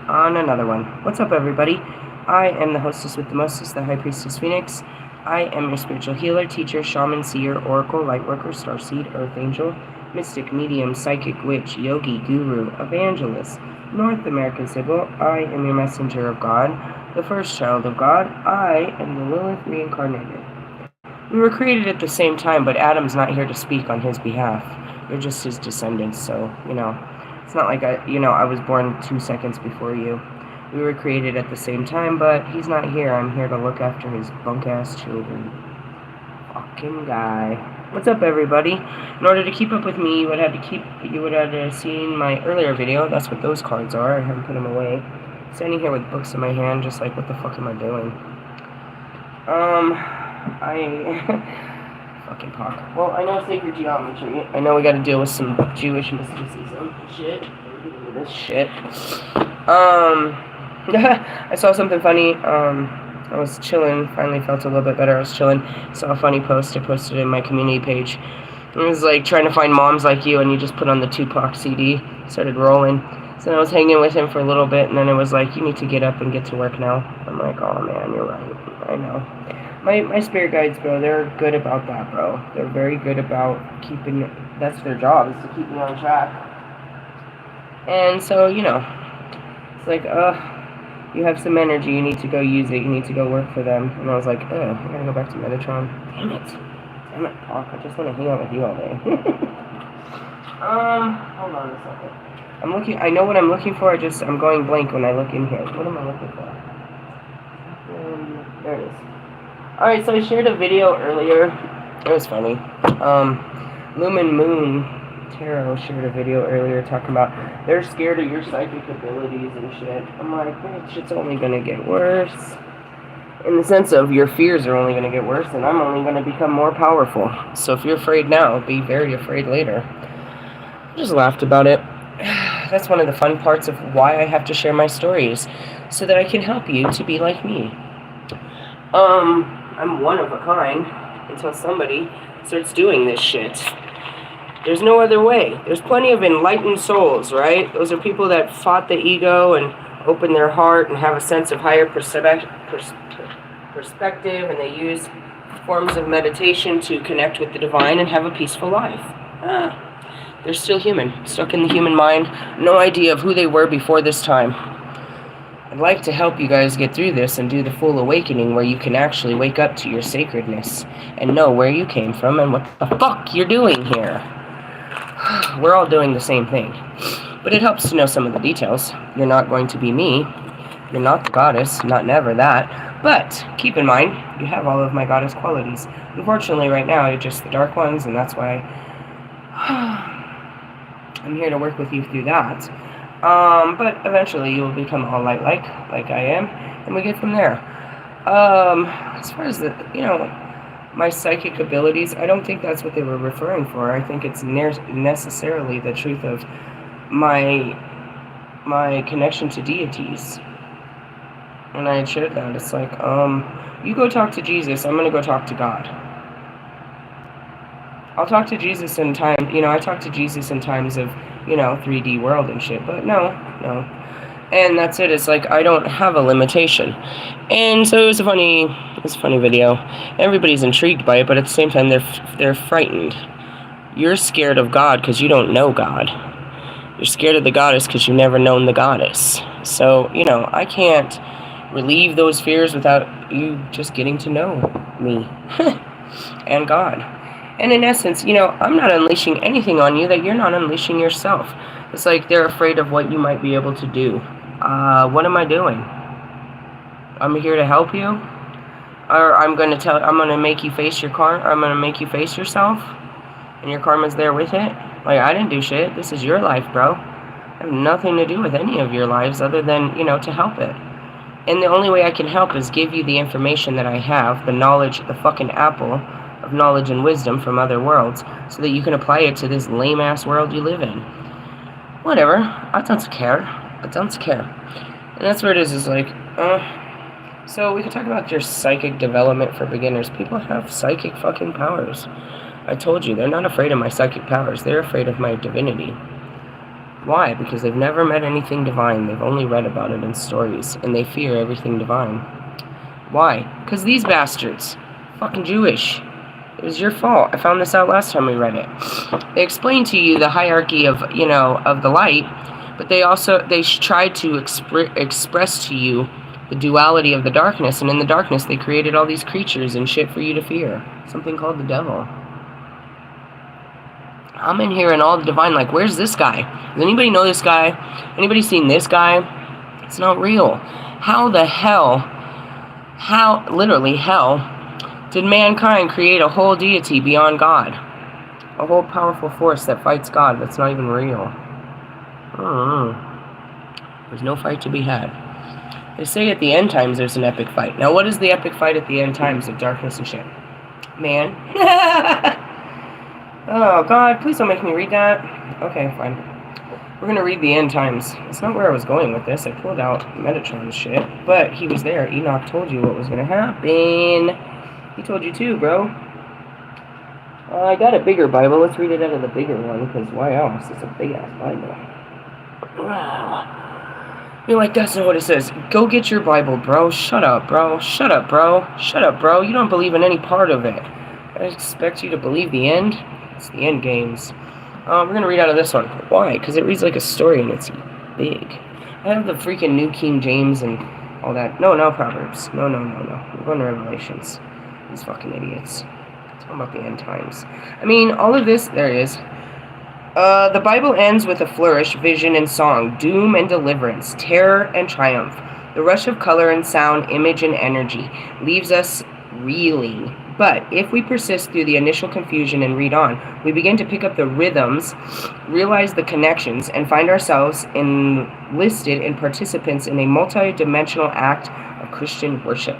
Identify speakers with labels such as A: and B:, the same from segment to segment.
A: on another one. What's up, everybody? I am the hostess with the mostest, the High Priestess Phoenix. I am your spiritual healer, teacher, shaman, seer, oracle, lightworker, starseed, earth angel, mystic, medium, psychic, witch, yogi, guru, evangelist, North American Sybil. I am your messenger of God, the first child of God. I am the Lilith reincarnated. We were created at the same time, but Adam's not here to speak on his behalf. You're just his descendants, so, it's not like I was born 2 seconds before you. We were created at the same time, but he's not here. I'm here to look after his bunk-ass children. Fucking guy. What's up, everybody? In order to keep up with me, you would have seen my earlier video. That's what those cards are. I haven't put them away. Standing here with books in my hand, just like, what the fuck am I doing? Fucking pock. Well, I know sacred geometry. I know we gotta deal with some Jewish mysticism shit. This shit. I saw something funny. I was chilling, finally felt a little bit better. I was chilling, saw a funny post. I posted it in my community page. It was like trying to find moms like you, and you just put on the Tupac CD, started rolling. So I was hanging with him for a little bit, and then it was like, you need to get up and get to work now. I'm like, oh man, you're right. I know. My spirit guides, bro, they're good about that, bro. They're very good about keeping, that's their job, is to keep me on track. And so, it's like, you have some energy, you need to go use it, you need to go work for them. And I was like, I gotta go back to Metatron. Damn it, Pac, I just want to hang out with you all day. Hold on a second. I know what I'm looking for, I'm going blank when I look in here. What am I looking for? There it is. Alright, so I shared a video earlier. It was funny. Lumen Moon Tarot shared a video earlier talking about they're scared of your psychic abilities and shit. I'm like, shit's only gonna get worse. In the sense of your fears are only gonna get worse, and I'm only gonna become more powerful. So if you're afraid now, be very afraid later. I just laughed about it. That's one of the fun parts of why I have to share my stories, so that I can help you to be like me. I'm one of a kind until somebody starts doing this shit. There's no other way. There's plenty of enlightened souls, right? Those are people that fought the ego and open their heart and have a sense of higher perspective, and they use forms of meditation to connect with the divine and have a peaceful life. They're still human, stuck in the human mind, no idea of who they were before this time. I'd like to help you guys get through this and do the full awakening where you can actually wake up to your sacredness and know where you came from and what the fuck you're doing here. We're all doing the same thing, but it helps to know some of the details. You're not going to be me. You're not the goddess, not never that. But keep in mind, you have all of my goddess qualities. Unfortunately, right now, you're just the dark ones, and that's why I'm here to work with you through that. But eventually you will become all light-like I am, and we get from there. As far as my psychic abilities, I don't think that's what they were referring for. I think it's necessarily the truth of my connection to deities. And I had shared that. It's like, you go talk to Jesus, I'm going to go talk to God. I'll talk to Jesus in time, I talk to Jesus in times of, 3D world and shit, but no. And that's it. It's like, I don't have a limitation. And so it was a funny video. Everybody's intrigued by it, but at the same time, they're frightened. You're scared of God because you don't know God. You're scared of the goddess because you've never known the goddess. So, I can't relieve those fears without you just getting to know me and God. And in essence, I'm not unleashing anything on you that you're not unleashing yourself. It's like they're afraid of what you might be able to do. What am I doing? I'm here to help you? Or I'm going to make you face your karma, I'm going to make you face yourself? And your karma's there with it? Like, I didn't do shit. This is your life, bro. I have nothing to do with any of your lives other than, to help it. And the only way I can help is give you the information that I have, the knowledge, the fucking apple of knowledge and wisdom from other worlds, so that you can apply it to this lame-ass world you live in. Whatever. I don't care. And that's where it is like, so we can talk about your psychic development for beginners. People have psychic fucking powers. I told you, they're not afraid of my psychic powers. They're afraid of my divinity. Why? Because they've never met anything divine. They've only read about it in stories, and they fear everything divine. Why? Because these bastards. Fucking Jewish. It was your fault. I found this out last time we read it. They explain to you the hierarchy of, of the light, but they tried to express to you the duality of the darkness, and in the darkness they created all these creatures and shit for you to fear. Something called the devil. I'm in here and all the divine, like, where's this guy? Does anybody know this guy? Anybody seen this guy? It's not real. How the hell, literally hell, did mankind create a whole deity beyond God? A whole powerful force that fights God that's not even real. There's no fight to be had. They say at the end times there's an epic fight. Now what is the epic fight at the end times of darkness and shit? Man. Oh God, please don't make me read that. Okay, fine. We're gonna read the end times. It's not where I was going with this. I pulled out Metatron's shit, but he was there. Enoch told you what was gonna happen. He told you too, bro. I got a bigger Bible. Let's read it out of the bigger one, because why else? It's a big-ass Bible. Wow. You're like, that's not what it says. Go get your Bible, bro. Shut up, bro. Shut up, bro. Shut up, bro. You don't believe in any part of it. I expect you to believe the end. It's the end games. We're going to read out of this one. Why? Because it reads like a story, and it's big. I have the freaking New King James and all that. No, Proverbs. No. We're going to Revelations. These fucking idiots. Talking about the end times. I mean, all of this, there it is. The Bible ends with a flourish, vision, and song, doom and deliverance, terror and triumph. The rush of color and sound, image and energy leaves us reeling. But if we persist through the initial confusion and read on, we begin to pick up the rhythms, realize the connections, and find ourselves enlisted in participants in a multi-dimensional act of Christian worship.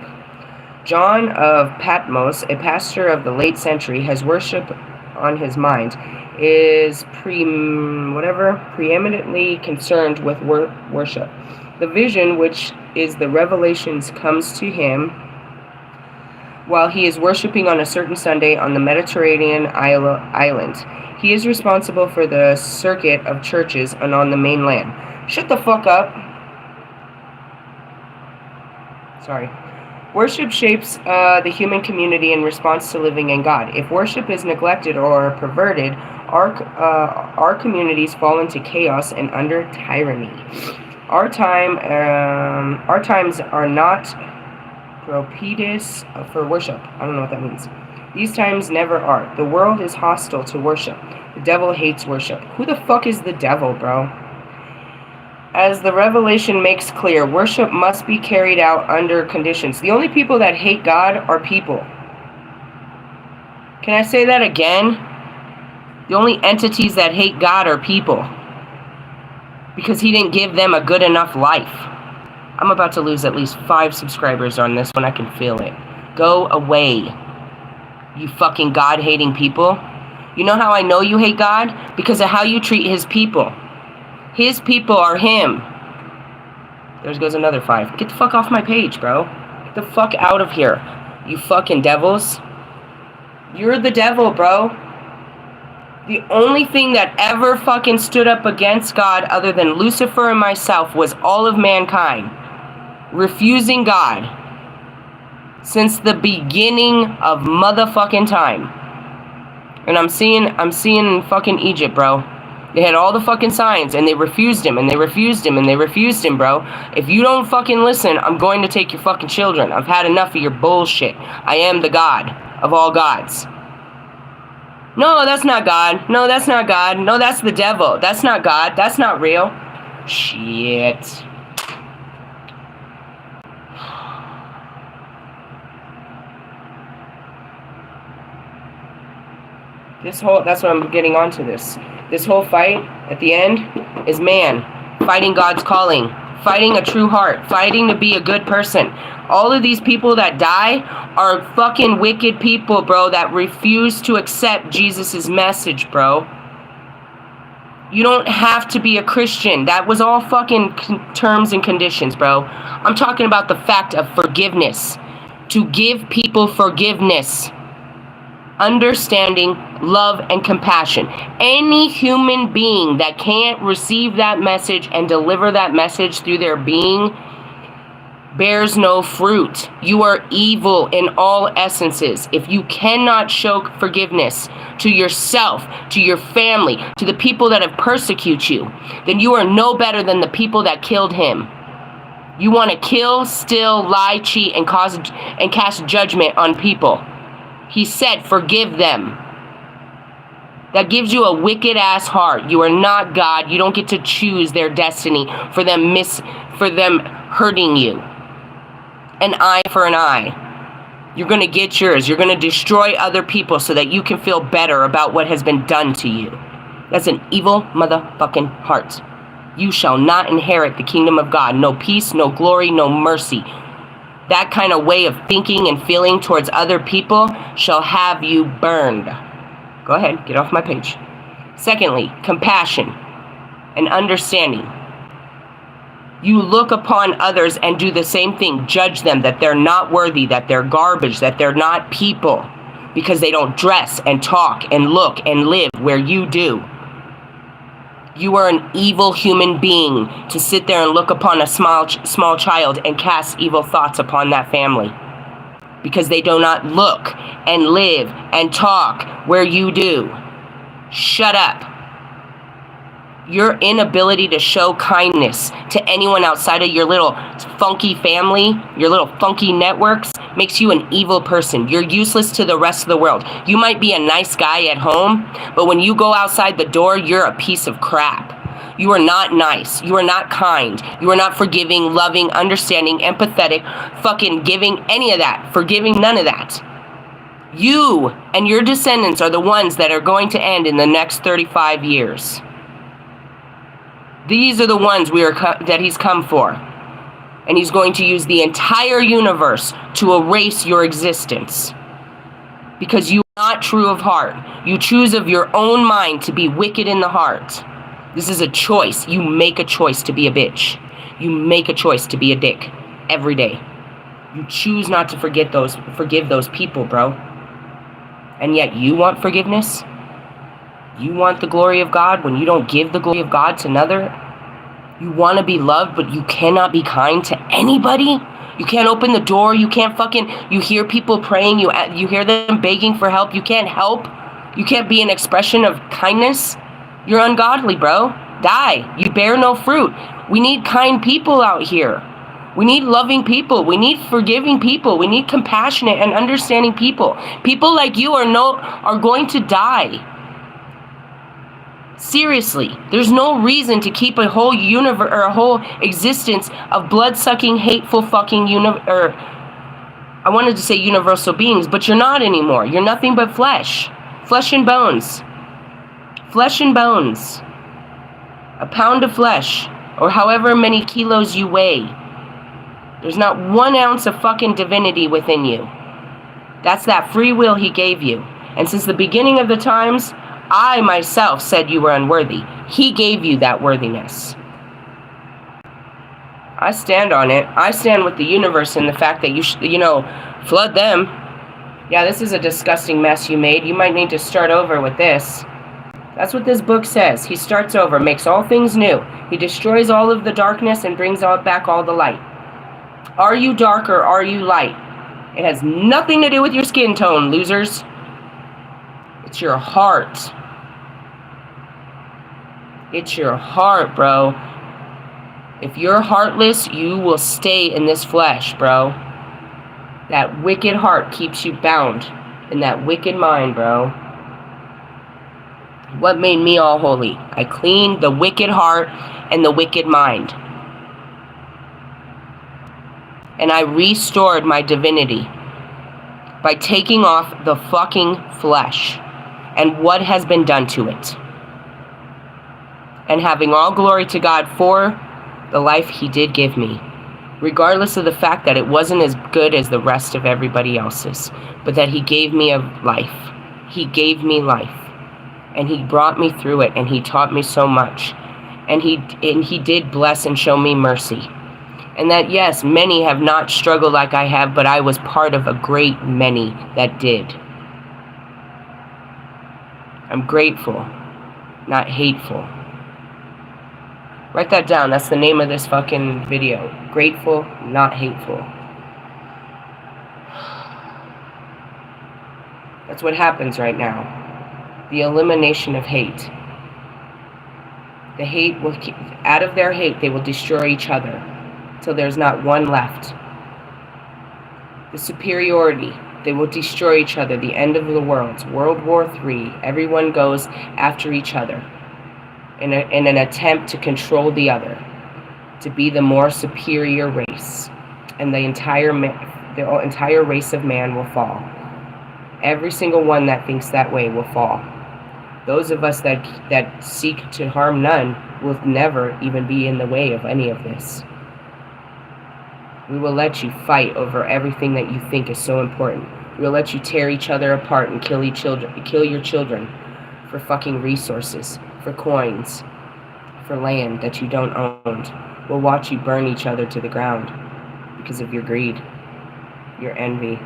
A: John of Patmos, a pastor of the late century, has worship on his mind, is preeminently concerned with worship. The vision, which is the revelations, comes to him while he is worshiping on a certain Sunday on the Mediterranean island. He is responsible for the circuit of churches and on the mainland. Shut the fuck up. Sorry. Worship shapes the human community in response to living in God. If worship is neglected or perverted, our communities fall into chaos and under tyranny. Our times are not propitious for worship. I don't know what that means. These times never are. The world is hostile to worship. The devil hates worship. Who the fuck is the devil, bro? As the revelation makes clear, worship must be carried out under conditions. The only people that hate God are people. Can I say that again? The only entities that hate God are people. Because he didn't give them a good enough life. I'm about to lose at least 5 subscribers on this one. I can feel it. Go away, you fucking God-hating people. You know how I know you hate God? Because of how you treat his people. His people are him. There goes another 5. Get the fuck off my page, bro. Get the fuck out of here, you fucking devils. You're the devil, bro. The only thing that ever fucking stood up against God other than Lucifer and myself was all of mankind refusing God since the beginning of motherfucking time. And I'm seeing fucking Egypt, bro. They had all the fucking signs, and they refused him, and they refused him, and they refused him, bro. If you don't fucking listen, I'm going to take your fucking children. I've had enough of your bullshit. I am the God of all gods. No, that's not God. No, that's not God. No, that's the devil. That's not God. That's not real. Shit. That's what I'm getting onto this. This whole fight at the end is man fighting God's calling, fighting a true heart, fighting to be a good person. All of these people that die are fucking wicked people, bro, that refuse to accept Jesus' message, bro. You don't have to be a Christian. That was all fucking terms and conditions, bro. I'm talking about the fact of forgiveness. To give people forgiveness. understanding, love, and compassion. Any human being that can't receive that message and deliver that message through their being bears no fruit. You are evil in all essences. If you cannot show forgiveness to yourself, to your family, to the people that have persecuted you, then you are no better than the people that killed him. You want to kill, steal, lie, cheat, and cast judgment on people. He said, forgive them. That gives you a wicked ass heart. You are not God. You don't get to choose their destiny for them hurting you. An eye for an eye. You're going to get yours. You're going to destroy other people so that you can feel better about what has been done to you. That's an evil motherfucking heart. You shall not inherit the kingdom of God. No peace, no glory, no mercy. That kind of way of thinking and feeling towards other people shall have you burned. Go ahead, get off my page. Secondly, compassion and understanding. You look upon others and do the same thing. Judge them that they're not worthy, that they're garbage, that they're not people, because they don't dress and talk and look and live where you do. You are an evil human being to sit there and look upon a small child and cast evil thoughts upon that family, because they do not look and live and talk where you do. Shut up. Your inability to show kindness to anyone outside of your little funky family, your little funky networks, makes you an evil person. You're useless to the rest of the world. You might be a nice guy at home, but when you go outside the door, you're a piece of crap. You are not nice. You are not kind. You are not forgiving, loving, understanding, empathetic, fucking giving, any of that. Forgiving, none of that. You and your descendants are the ones that are going to end in the next 35 years. These are the ones that he's come for. And he's going to use the entire universe to erase your existence. Because you are not true of heart. You choose of your own mind to be wicked in the heart. This is a choice. You make a choice to be a bitch. You make a choice to be a dick every day. You choose not to forgive those people, bro. And yet you want forgiveness? You want the glory of God when you don't give the glory of God to another? You want to be loved, but you cannot be kind to anybody? You can't open the door. You can't you hear people praying. You hear them begging for help. You can't help. You can't be an expression of kindness. You're ungodly, bro. Die. You bear no fruit. We need kind people out here. We need loving people. We need forgiving people. We need compassionate and understanding people. People like you are going to die. Seriously, there's no reason to keep a whole universe or a whole existence of blood-sucking, hateful fucking I wanted to say universal beings, but you're not anymore. You're nothing but flesh. Flesh and bones. Flesh and bones. A pound of flesh, or however many kilos you weigh. There's not 1 ounce of fucking divinity within you. That's that free will he gave you. And since the beginning of the times, I myself said you were unworthy. He gave you that worthiness. I stand on it. I stand with the universe in the fact that you flood them. Yeah, this is a disgusting mess you made. You might need to start over with this. That's what this book says. He starts over, makes all things new. He destroys all of the darkness and brings back all the light. Are you dark or are you light? It has nothing to do with your skin tone, losers. It's your heart. It's your heart, bro. If you're heartless, you will stay in this flesh, bro. That wicked heart keeps you bound in that wicked mind, bro. What made me all holy? I cleaned the wicked heart and the wicked mind. And I restored my divinity by taking off the fucking flesh and what has been done to it. And having all glory to God for the life he did give me, regardless of the fact that it wasn't as good as the rest of everybody else's, but that he gave me a life. He gave me life, and he brought me through it, and he taught me so much, and he did bless and show me mercy. And that, yes, many have not struggled like I have, but I was part of a great many that did. I'm grateful, not hateful. Write that down. That's the name of this fucking video. Grateful, not hateful. That's what happens right now. The elimination of hate. The hate will keep, out of their hate, they will destroy each other till there's not one left. The superiority, they will destroy each other. The end of the world. World War III. Everyone goes after each other in an attempt to control the other, to be the more superior race, and the entire race of man will fall. Every single one that thinks that way will fall. Those of us that seek to harm none will never even be in the way of any of this. We will let you fight over everything that you think is so important. We will let you tear each other apart and kill your children for fucking resources, for coins, for land that you don't own. We'll watch you burn each other to the ground because of your greed, your envy,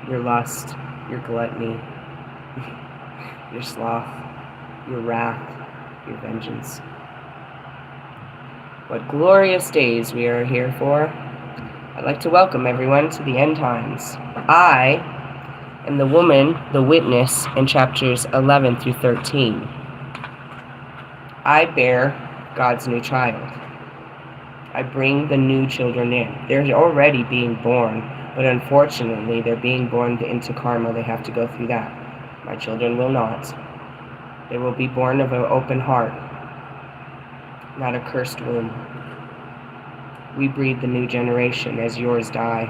A: your lust, your gluttony, your sloth, your wrath, your vengeance. What glorious days we are here for. I'd like to welcome everyone to the end times. I am the woman, the witness, in chapters 11 through 13. I bear God's new child. I bring the new children in. They're already being born, but unfortunately, they're being born into karma. They have to go through that. My children will not. They will be born of an open heart, not a cursed womb. We breed the new generation as yours die.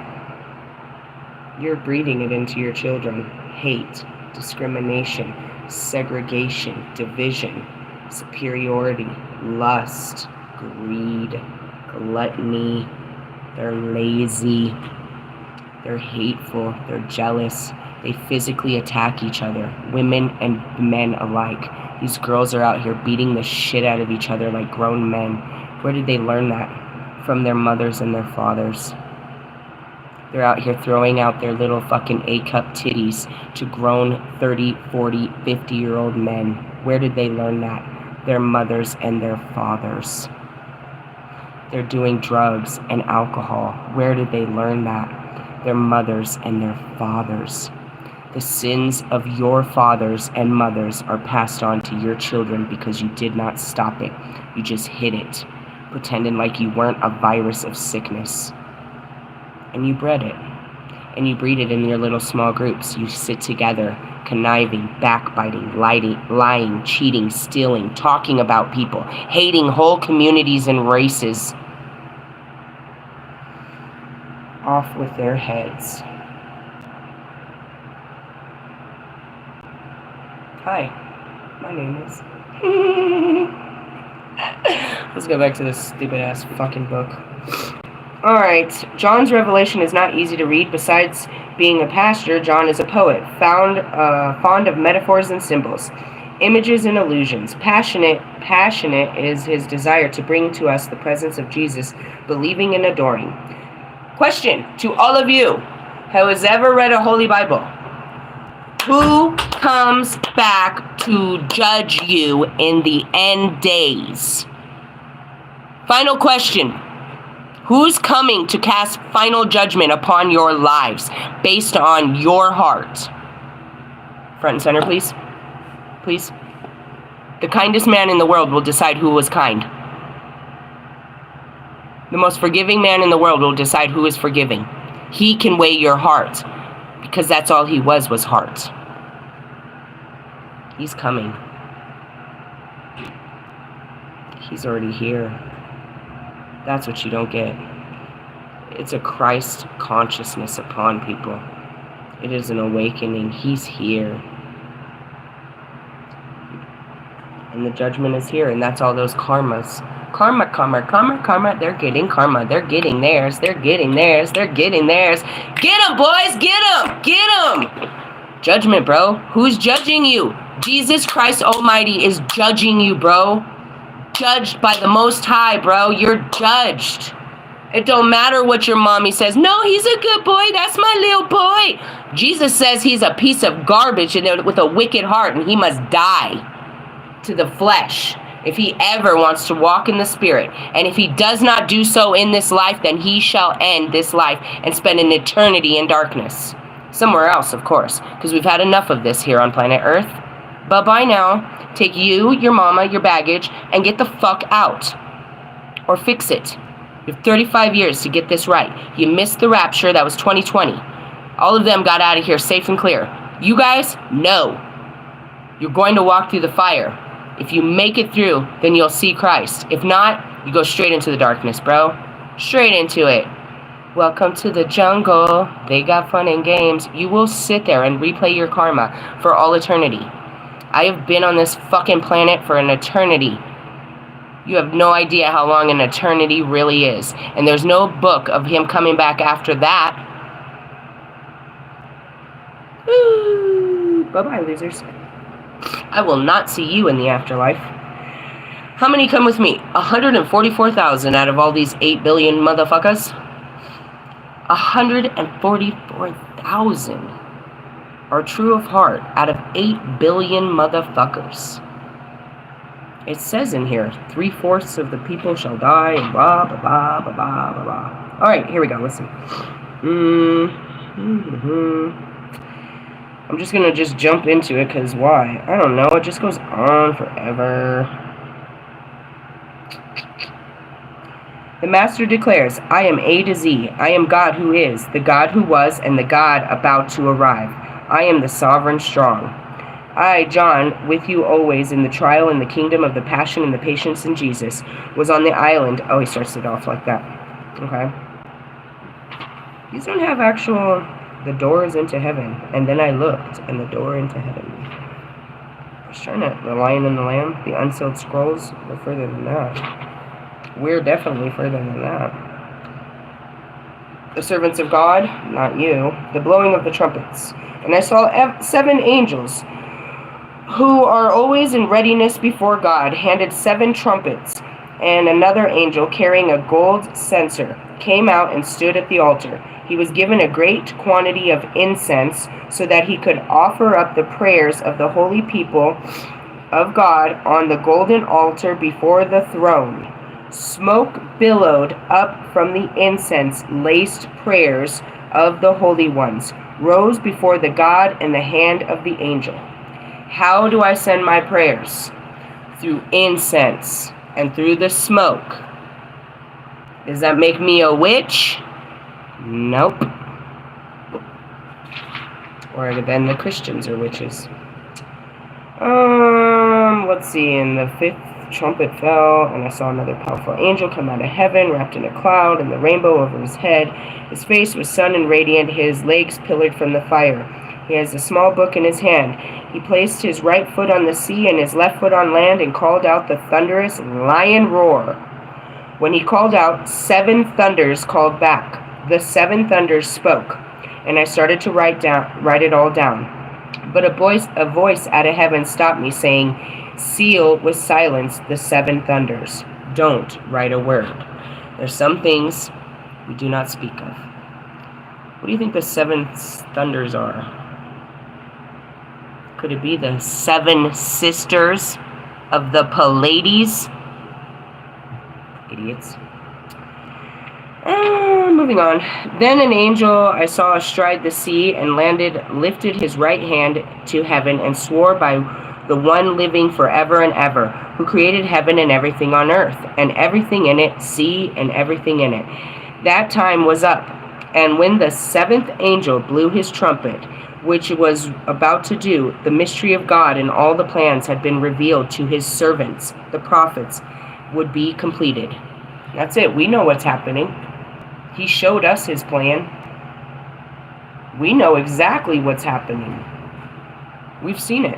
A: You're breeding it into your children. Hate, discrimination, segregation, division, superiority, lust, greed, gluttony. They're lazy. They're hateful. They're jealous. They physically attack each other, women and men alike. These girls are out here beating the shit out of each other like grown men. Where did they learn that? From their mothers and their fathers. They're out here throwing out their little fucking A-cup titties to grown 30, 40, 50-year-old men. Where did they learn that? Their mothers and their fathers. They're doing drugs and alcohol. Where did they learn that? Their mothers and their fathers. The sins of your fathers and mothers are passed on to your children because you did not stop it. You just hid it, pretending like you weren't a virus of sickness. And you bred it. And you breed it in your little small groups. You sit together, conniving, backbiting, lying, cheating, stealing, talking about people, hating whole communities and races. Off with their heads. Hi, my name is... Let's go back to this stupid-ass fucking book. Alright, John's revelation is not easy to read. Besides being a pastor, John is a poet, fond of metaphors and symbols, images and illusions. Passionate is his desire to bring to us the presence of Jesus, believing and adoring. Question to all of you who has ever read a Holy Bible. Who comes back to judge you in the end days? Final question. Who's coming to cast final judgment upon your lives based on your heart? Front and center, please. Please. The kindest man in the world will decide who was kind. The most forgiving man in the world will decide who is forgiving. He can weigh your heart, because that's all he was heart. He's coming. He's already here. That's what you don't get. It's a Christ consciousness upon people. It is an awakening. He's here. And the judgment is here, and that's all those karmas. Karma. They're getting karma. They're getting theirs. They're getting theirs. They're getting theirs. Get them, boys. Get them. Get them. Judgment, bro. Who's judging you? Jesus Christ Almighty is judging you, bro. Judged by the Most High, bro. You're judged. It don't matter what your mommy says. No, he's a good boy. That's my little boy. Jesus says he's a piece of garbage and with a wicked heart, and he must die. to the flesh, if he ever wants to walk in the spirit, and if he does not do so in this life, then he shall end this life and spend an eternity in darkness. Somewhere else, of course, because we've had enough of this here on planet Earth. But by now, take you, your mama, your baggage, and get the fuck out. Or fix it. You have 35 years to get this right. You missed the rapture, that was 2020. All of them got out of here safe and clear. You guys, no. You're going to walk through the fire. If you make it through, then you'll see Christ. If not, you go straight into the darkness, bro. Straight into it. Welcome to the jungle. They got fun and games. You will sit there and replay your karma for all eternity. I have been on this fucking planet for an eternity. You have no idea how long an eternity really is. And there's no book of him coming back after that. Ooh, bye-bye, losers. I will not see you in the afterlife. How many come with me? 144,000 out of all these 8 billion motherfuckers. 144,000 are true of heart out of 8 billion motherfuckers. It says in here, 3/4 of the people shall die, and blah, blah, blah, blah, blah, blah, blah. Alright, here we go, listen. I'm just gonna jump into it, because why? I don't know, it just goes on forever. The Master declares, I am A to Z. I am God who is, the God who was, and the God about to arrive. I am the sovereign strong. I, John, with you always in the trial and the kingdom of the passion and the patience in Jesus, was on the island. Oh, he starts it off like that. Okay. These don't have actual... The doors into heaven. And then I looked, and the door into heaven. I was trying to... The Lion and the Lamb, the unsealed scrolls, we're further than that. We're definitely further than that. The servants of God, not you. The blowing of the trumpets. And I saw 7 angels, who are always in readiness before God, handed 7 trumpets. And another angel, carrying a gold censer, came out and stood at the altar. He was given a great quantity of incense, so that he could offer up the prayers of the holy people of God on the golden altar before the throne. Smoke billowed up from the incense-laced prayers of the holy ones, rose before the God in the hand of the angel. How do I send my prayers? Through incense and through the smoke. Does that make me a witch? Nope. Or then the Christians are witches. Let's see. And the 5th trumpet fell, and I saw another powerful angel come out of heaven, wrapped in a cloud, and the rainbow over his head. His face was sun and radiant, his legs pillared from the fire. He has a small book in his hand. He placed his right foot on the sea and his left foot on land, and called out the thunderous lion roar. When he called out, 7 thunders called back. The 7 thunders spoke, and I started to write it all down. But a voice out of heaven stopped me, saying, seal with silence the 7 thunders. Don't write a word. There's some things we do not speak of. What do you think the 7 thunders are? Could it be the 7 sisters of the Pleiades? Idiots. Moving on. Then an angel I saw astride the sea and lifted his right hand to heaven and swore by the one living forever and ever, who created heaven and everything on earth, and everything in it, sea and everything in it. That time was up, and when the 7th angel blew his trumpet, which was about to do, the mystery of God and all the plans had been revealed to his servants, the prophets, would be completed. That's it. We know what's happening. He showed us his plan. We know exactly what's happening. We've seen it.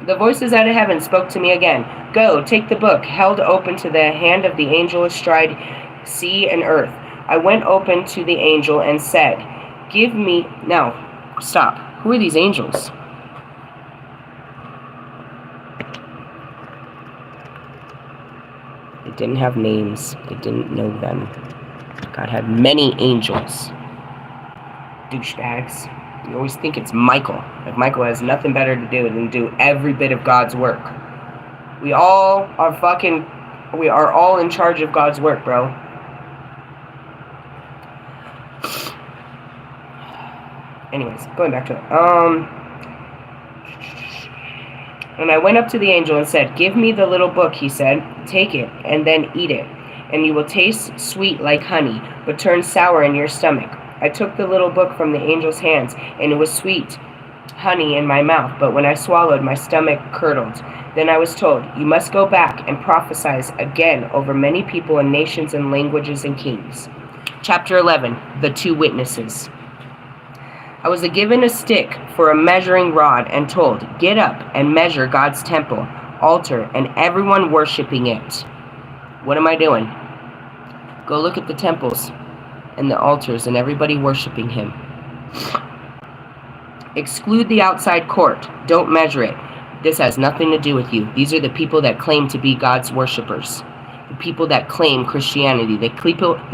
A: The voices out of heaven spoke to me again. Go, take the book, held open to the hand of the angel astride sea and earth. I went open to the angel and said, give me... Now, stop. Who are these angels? They didn't have names. They didn't know them. God had many angels. Douchebags. You always think it's Michael. Like Michael has nothing better to do than do every bit of God's work. We are all in charge of God's work, bro. Anyways, going back to it. And I went up to the angel and said, "Give me the little book," he said. "Take it, and then eat it, and you will taste sweet like honey, but turn sour in your stomach." I took the little book from the angel's hands, and it was sweet honey in my mouth, but when I swallowed, my stomach curdled. Then I was told, "You must go back and prophesy again over many people and nations and languages and kings." Chapter 11, The Two Witnesses. I was given a stick for a measuring rod and told, "Get up and measure God's temple, altar, and everyone worshiping it." What am I doing? Go look at the temples and the altars and everybody worshiping him. Exclude the outside court. Don't measure it. This has nothing to do with you. These are the people that claim to be God's worshipers. The people that claim Christianity. The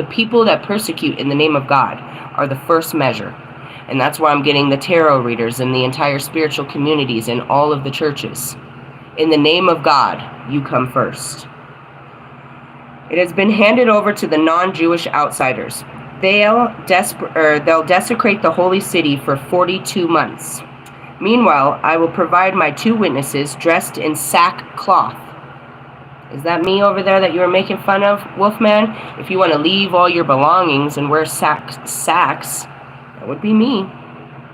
A: people that persecute in the name of God are the first measure. And that's why I'm getting the tarot readers and the entire spiritual communities in all of the churches. In the name of God, you come first. It has been handed over to the non-Jewish outsiders. They'll desecrate the holy city for 42 months. Meanwhile, I will provide my two witnesses dressed in sackcloth. Is that me over there that you were making fun of, Wolfman? If you want to leave all your belongings and wear sacks, that would be me.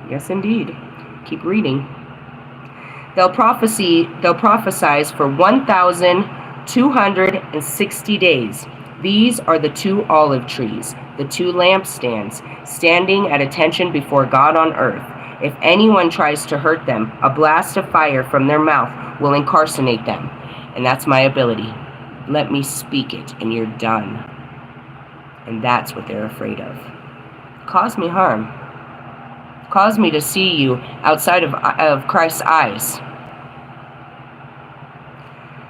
A: Yes, indeed. Keep reading. They'll prophesy for 1,260 days. These are the two olive trees, the two lampstands, standing at attention before God on earth. If anyone tries to hurt them, a blast of fire from their mouth will incarcerate them. And that's my ability. Let me speak it, and you're done. And that's what they're afraid of. Cause me harm. Cause me to see you outside of Christ's eyes.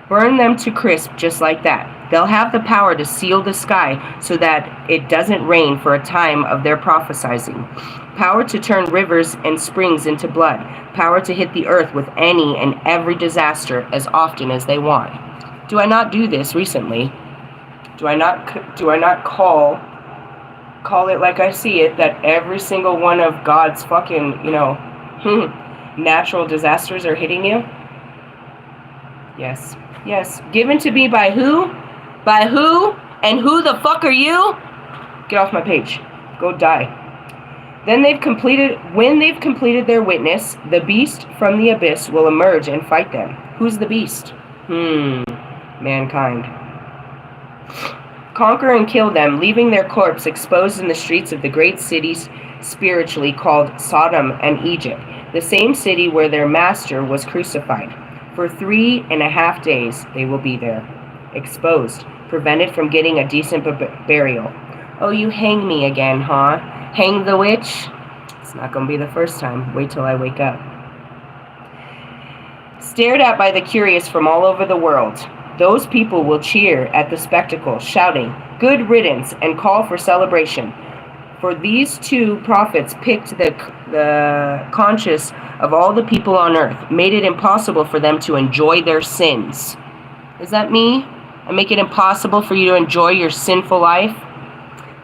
A: Burn them to crisp just like that. They'll have the power to seal the sky so that it doesn't rain for a time of their prophesying. Power to turn rivers and springs into blood. Power to hit the earth with any and every disaster as often as they want. Do I not do this recently? Do I not call it like I see it, that every single one of God's fucking, natural disasters are hitting you? Yes. Yes. Given to me by who? By who? And who the fuck are you? Get off my page. Go die. When they've completed their witness, the beast from the abyss will emerge and fight them. Who's the beast? Mankind. Conquer and kill them, leaving their corpse exposed in the streets of the great cities spiritually called Sodom and Egypt, the same city where their master was crucified. For 3.5 days they will be there, exposed, prevented from getting a decent burial. Oh, you hang me again, huh? Hang the witch? It's not going to be the first time. Wait till I wake up. Stared at by the curious from all over the world, those people will cheer at the spectacle, shouting, "Good riddance," and call for celebration. For these two prophets picked the conscience of all the people on earth, made it impossible for them to enjoy their sins. Is that me? I make it impossible for you to enjoy your sinful life?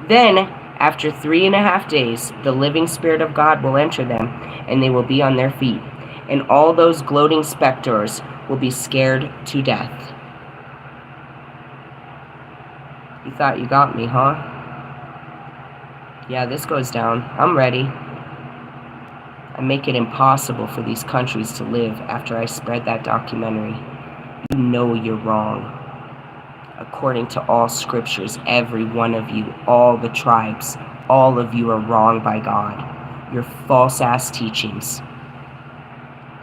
A: Then, after 3.5 days, the living Spirit of God will enter them, and they will be on their feet. And all those gloating specters will be scared to death. You thought you got me, huh? Yeah, this goes down. I'm ready. I make it impossible for these countries to live after I spread that documentary. You know you're wrong. According to all scriptures, every one of you, all the tribes, all of you are wrong by God. Your false-ass teachings.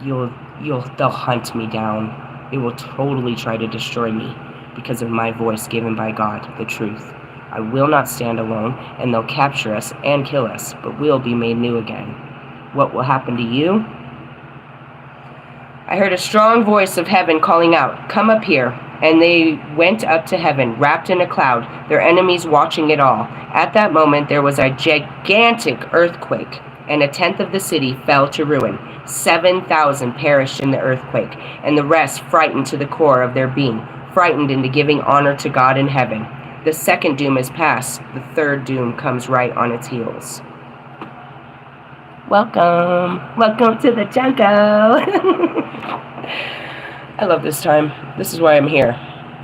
A: They'll hunt me down. They will totally try to destroy me because of my voice given by God, the truth. I will not stand alone, and they'll capture us and kill us, but we'll be made new again. What will happen to you? I heard a strong voice of heaven calling out, "Come up here." And they went up to heaven, wrapped in a cloud, their enemies watching it all. At that moment, there was a gigantic earthquake, and 1/10 of the city fell to ruin. 7,000 perished in the earthquake, and the rest frightened to the core of their being, frightened into giving honor to God in heaven. The second doom is past. The third doom comes right on its heels. Welcome to the jungle. I love this time. This is why I'm here.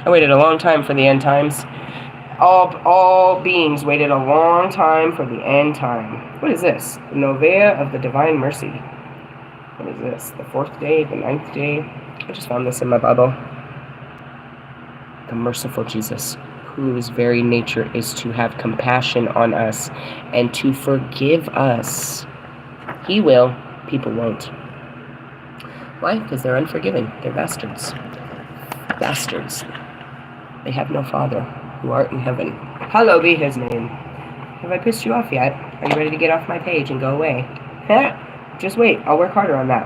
A: I waited a long time for the end times. All beings waited a long time for the end time. What is this? The Novea of the Divine Mercy. What is this? The 4th day, the 9th day? I just found this in my Bible. The merciful Jesus, whose very nature is to have compassion on us and to forgive us. He will. People won't. Why? Because they're unforgiving. They're bastards. Bastards. They have no Father who art in heaven. Hallowed be his name. Have I pissed you off yet? Are you ready to get off my page and go away? Just wait. I'll work harder on that.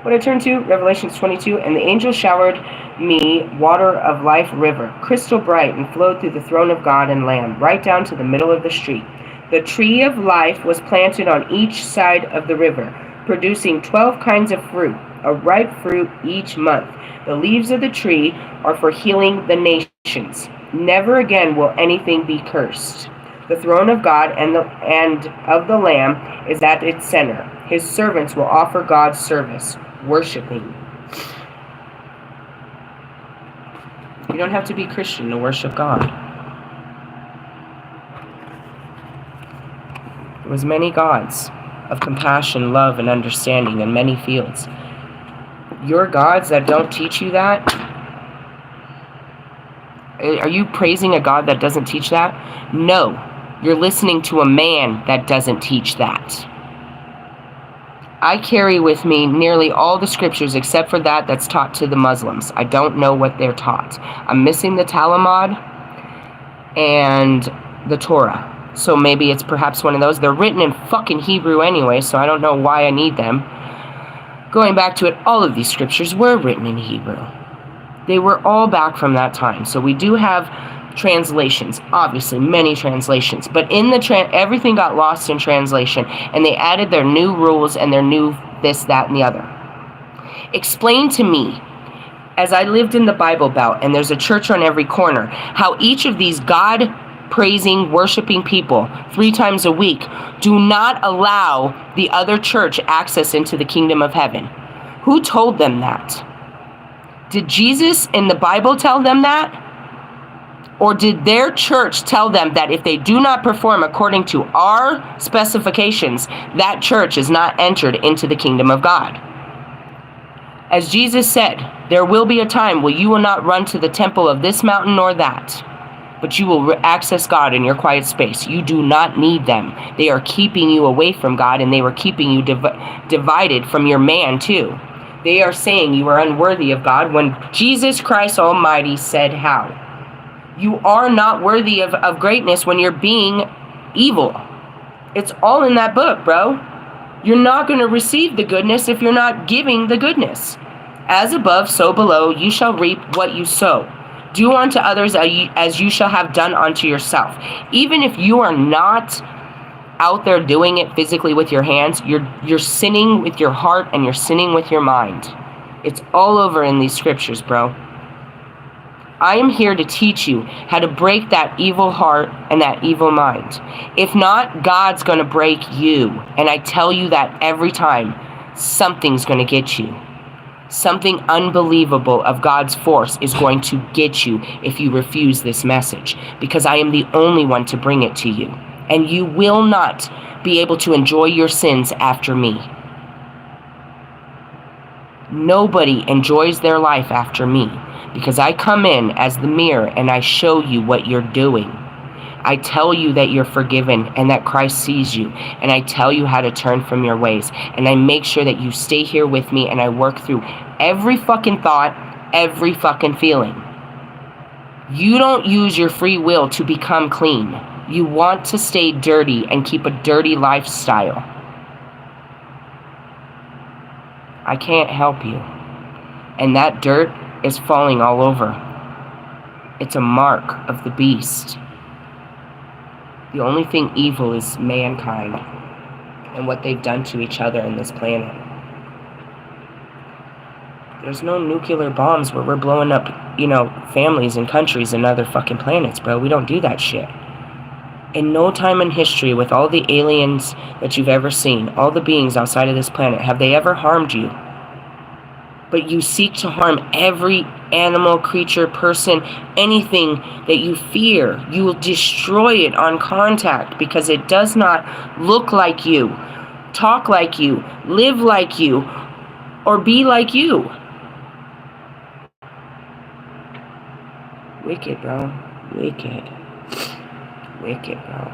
A: What I turn to, Revelation 22, and the angel showered me water of life river, crystal bright, and flowed through the throne of God and Lamb, right down to the middle of the street. The tree of life was planted on each side of the river, producing 12 kinds of fruit, a ripe fruit each month. The leaves of the tree are for healing the nations. Never again will anything be cursed. The throne of God and of the Lamb is at its center. His servants will offer God's service, worshiping. You don't have to be Christian to worship God. There was many gods of compassion, love, and understanding in many fields. Your gods that don't teach you that? Are you praising a God that doesn't teach that? No. You're listening to a man that doesn't teach that. I carry with me nearly all the scriptures except for that's taught to the Muslims. I don't know what they're taught. I'm missing the Talmud and the Torah. So maybe it's perhaps one of those. They're written in fucking Hebrew anyway, so I don't know why I need them. Going back to it, all of these scriptures were written in Hebrew. They were all back from that time. So we do have translations, obviously many translations, but in the everything got lost in translation, and they added their new rules and their new this, that, and the other. Explain to me, as I lived in the Bible Belt, and there's a church on every corner, how each of these God-praising, worshiping people 3 times a week do not allow the other church access into the kingdom of heaven. Who told them that? Did Jesus in the Bible tell them that? Or did their church tell them that if they do not perform according to our specifications, that church is not entered into the kingdom of God? As Jesus said, there will be a time where you will not run to the temple of this mountain nor that, but you will access God in your quiet space. You do not need them. They are keeping you away from God, and they were keeping you divided from your man too. They are saying you are unworthy of God when Jesus Christ Almighty said how. You are not worthy of greatness when you're being evil. It's all in that book, bro. You're not going to receive the goodness if you're not giving the goodness. As above, so below, you shall reap what you sow. Do unto others as you shall have done unto yourself. Even if you are not out there doing it physically with your hands, you're sinning with your heart and you're sinning with your mind. It's all over in these scriptures, bro. I am here to teach you how to break that evil heart and that evil mind. If not, God's going to break you. And I tell you that every time. Something's going to get you. Something unbelievable of God's force is going to get you if you refuse this message. Because I am the only one to bring it to you. And you will not be able to enjoy your sins after me. Nobody enjoys their life after me. Because I come in as the mirror and I show you what you're doing. I tell you that you're forgiven and that Christ sees you. And I tell you how to turn from your ways. And I make sure that you stay here with me and I work through every fucking thought, every fucking feeling. You don't use your free will to become clean. You want to stay dirty and keep a dirty lifestyle. I can't help you. And that dirt is falling all over. It's a mark of the beast. The only thing evil is mankind. and what they've done to each other in this planet. There's no nuclear bombs where we're blowing up, families and countries and other fucking planets, bro. We don't do that shit. In no time in history, with all the aliens that you've ever seen, all the beings outside of this planet, have they ever harmed you? But you seek to harm every animal, creature, person, anything that you fear. You will destroy it on contact because it does not look like you, talk like you, live like you, or be like you. Wicked, bro. Wicked. Wicked, bro.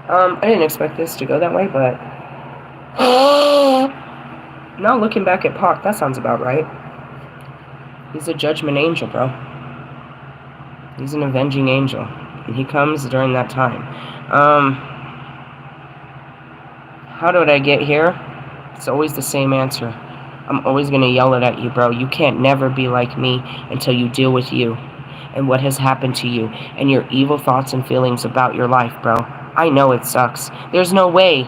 A: I didn't expect this to go that way, but now looking back at Pac, that sounds about right. He's a judgment angel, bro. He's an avenging angel, and he comes during that time. How did I get here? It's always the same answer. I'm always gonna yell it at you, bro. You can't never be like me until you deal with you and what has happened to you and your evil thoughts and feelings about your life, bro. I know it sucks. There's no way.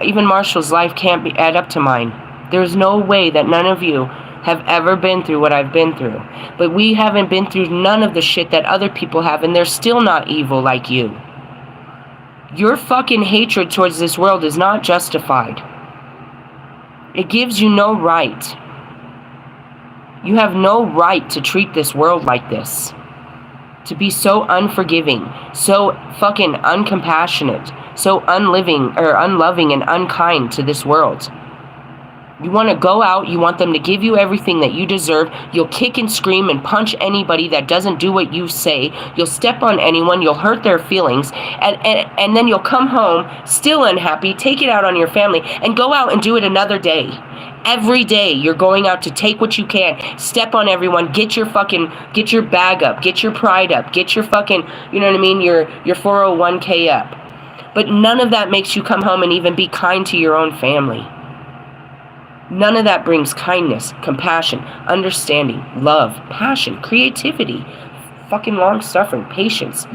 A: Even Marshall's life can't add up to mine. There's no way that none of you have ever been through what I've been through. But we haven't been through none of the shit that other people have, and they're still not evil like you. Your fucking hatred towards this world is not justified. It gives you no right. You have no right to treat this world like this. To be so unforgiving, so fucking uncompassionate, so unloving and unkind to this world. You want to go out, you want them to give you everything that you deserve. You'll kick and scream and punch anybody that doesn't do what you say. You'll step on anyone, you'll hurt their feelings, and then you'll come home still unhappy, take it out on your family, and go out and do it another day. Every day you're going out to take what you can, step on everyone, get your bag up, get your pride up, get your fucking, your 401k up. But none of that makes you come home and even be kind to your own family. None of that brings kindness, compassion, understanding, love, passion, creativity, fucking long-suffering, patience.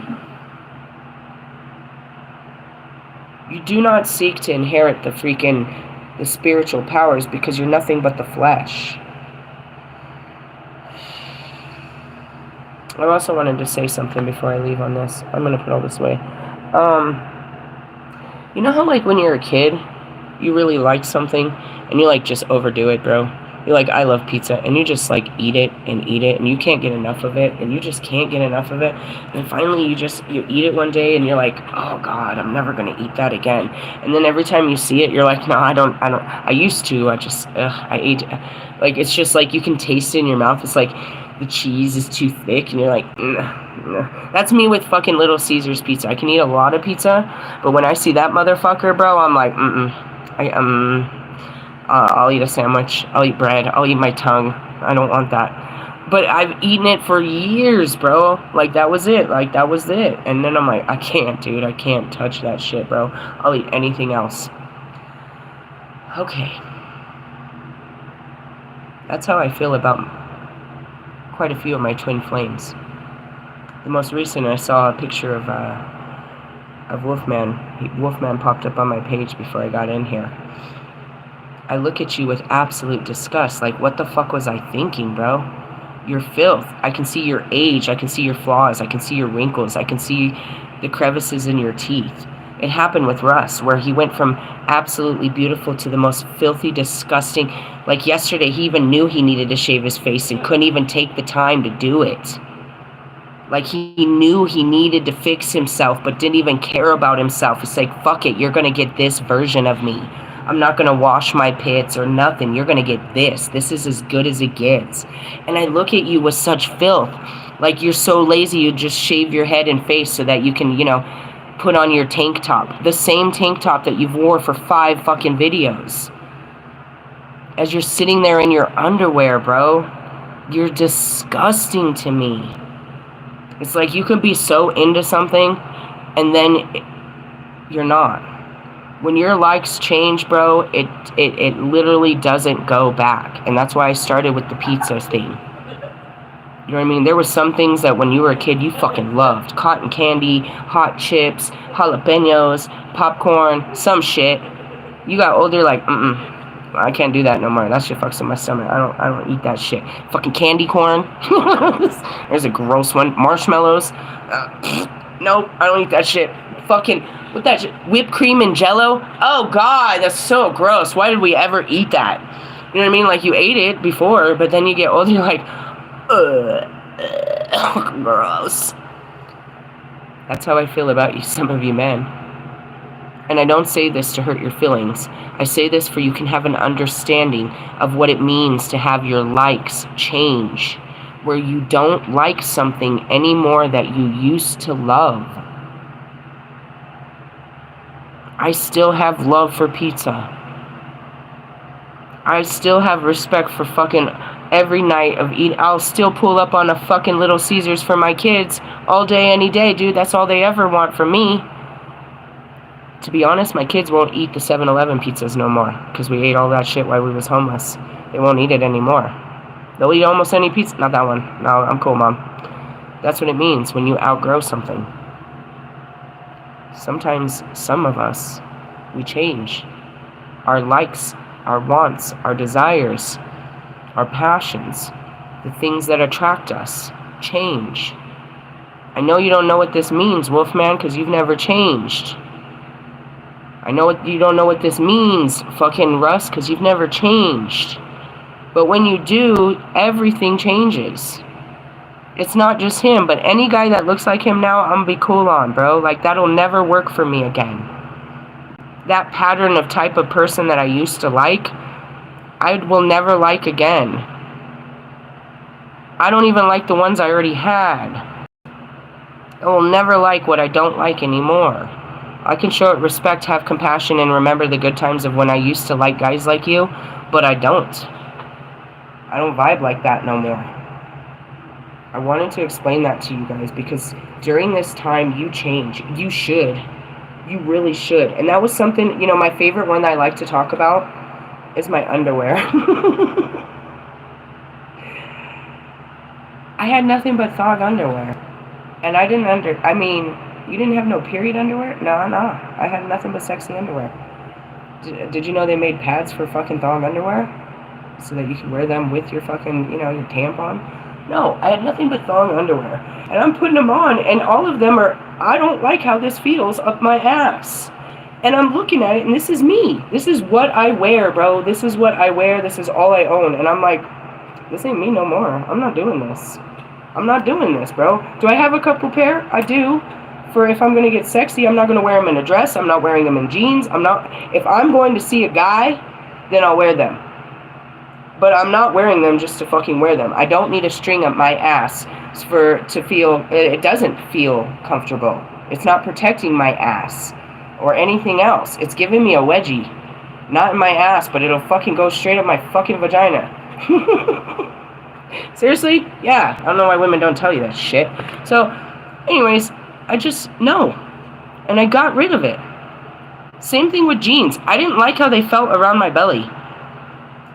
A: You do not seek to inherit the spiritual powers because you're nothing but the flesh. I also wanted to say something before I leave on this. I'm going to put all this away. You know how, when you're a kid, you really like something, and you, just overdo it, bro? You're like, I love pizza, and you just, eat it, and you can't get enough of it, and you just can't get enough of it, and finally you eat it one day, and you're like, oh, God, I'm never gonna eat that again, and then every time you see it, you're like, no, I used to, I ate, it's just, you can taste it in your mouth, it's like, the cheese is too thick, and you're like, nah. That's me with fucking Little Caesars pizza. I can eat a lot of pizza, but when I see that motherfucker, bro, I'm like, I'll eat a sandwich, I'll eat bread, I'll eat my tongue, I don't want that. But I've eaten it for years, bro, that was it, and then I'm like, I can't, dude, I can't touch that shit, bro, I'll eat anything else. Okay. That's how I feel about quite a few of my twin flames. The most recent, I saw a picture of Wolfman. Wolfman popped up on my page before I got in here. I look at you with absolute disgust. What the fuck was I thinking, bro? You're filth. I can see your age. I can see your flaws. I can see your wrinkles. I can see the crevices in your teeth. It happened with Russ, where he went from absolutely beautiful to the most filthy, disgusting. Yesterday, he even knew he needed to shave his face and couldn't even take the time to do it. He knew he needed to fix himself, but didn't even care about himself. It's fuck it, you're gonna get this version of me. I'm not gonna wash my pits or nothing. You're gonna get this. This is as good as it gets. And I look at you with such filth. You're so lazy, you just shave your head and face so that you can, put on your tank top. The same tank top that you've wore for 5 fucking videos. As you're sitting there in your underwear, bro. You're disgusting to me. It's you can be so into something, and then you're not. When your likes change, bro, it literally doesn't go back. And that's why I started with the pizza thing. You know what I mean? There were some things that when you were a kid you fucking loved. Cotton candy, hot chips, jalapenos, popcorn, some shit. You got older like, I can't do that no more. That shit fucks up my stomach. I don't eat that shit. Fucking candy corn. There's a gross one. Marshmallows. Nope, I don't eat that shit. Fucking, what that shit? Whipped cream and jello? Oh god, that's so gross. Why did we ever eat that? You know what I mean? Like, you ate it before, but then you get older, you're like, gross. That's how I feel about you, some of you men. And I don't say this to hurt your feelings. I say this for you can have an understanding of what it means to have your likes change, where you don't like something anymore that you used to love. I still have love for pizza. I still have respect for fucking every night of eating. I'll still pull up on a fucking Little Caesars for my kids all day, any day, dude. That's all they ever want from me. To be honest, my kids won't eat the 7-Eleven pizzas no more, because we ate all that shit while we was homeless. They won't eat it anymore. They'll eat almost any pizza. Not that one. No, I'm cool, Mom. That's what it means when you outgrow something. Sometimes, some of us, we change. Our likes, our wants, our desires, our passions, the things that attract us, change. I know you don't know what this means, Wolfman, because you've never changed. I know you don't know what this means, fucking Russ, because you've never changed. But when you do, everything changes. It's not just him, but any guy that looks like him now, I'm gonna be cool on, bro. Like, that'll never work for me again. That pattern of type of person that I used to like, I will never like again. I don't even like the ones I already had. I will never like what I don't like anymore. I can show it respect, have compassion, and remember the good times of when I used to like guys like you, but I don't. I don't vibe like that no more. I wanted to explain that to you guys because during this time you change. You should. You really should. And that was something, you know, my favorite one that I like to talk about is my underwear. I had nothing but thong underwear. And I didn't you didn't have no period underwear? No. I had nothing but sexy underwear. Did you know they made pads for fucking thong underwear? So that you could wear them with your fucking, you know, your tampon? No, I had nothing but thong underwear. And I'm putting them on, and all of them are, I don't like how this feels up my ass. And I'm looking at it, and this is me. This is what I wear, bro. This is what I wear. This is all I own. And I'm like, this ain't me no more. I'm not doing this. I'm not doing this, bro. Do I have a couple pair? I do. For if I'm going to get sexy, I'm not going to wear them in a dress. I'm not wearing them in jeans. If I'm going to see a guy, then I'll wear them. But I'm not wearing them just to fucking wear them. I don't need a string up my ass to feel, it doesn't feel comfortable. It's not protecting my ass or anything else. It's giving me a wedgie. Not in my ass, but it'll fucking go straight up my fucking vagina. Seriously? Yeah. I don't know why women don't tell you that shit. So, anyways, I just, no. And I got rid of it. Same thing with jeans. I didn't like how they felt around my belly.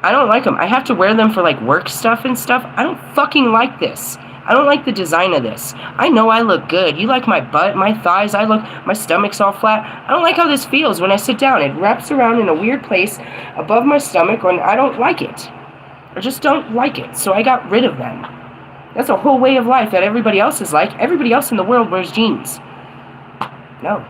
A: I don't like them. I have to wear them for like work stuff and stuff. I don't fucking like this. I don't like the design of this. I know I look good. You like my butt, my thighs. My stomach's all flat. I don't like how this feels when I sit down. It wraps around in a weird place above my stomach and I don't like it. I just don't like it. So I got rid of them. That's a whole way of life that everybody else is like. Everybody else in the world wears jeans. No.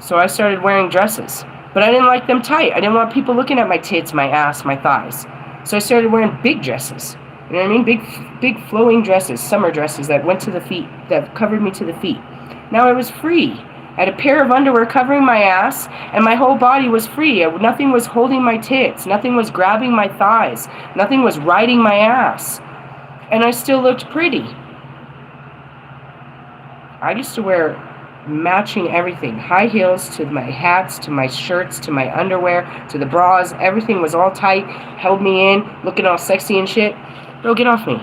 A: So I started wearing dresses. But I didn't like them tight. I didn't want people looking at my tits, my ass, my thighs. So I started wearing big dresses. You know what I mean? Big flowing dresses, summer dresses that went to the feet, that covered me to the feet. Now I was free. I had a pair of underwear covering my ass, and my whole body was free. Nothing was holding my tits. Nothing was grabbing my thighs. Nothing was riding my ass. And I still looked pretty. I used to wear matching everything. High heels to my hats, to my shirts, to my underwear, to the bras. Everything was all tight, held me in, looking all sexy and shit. Bro, get off me.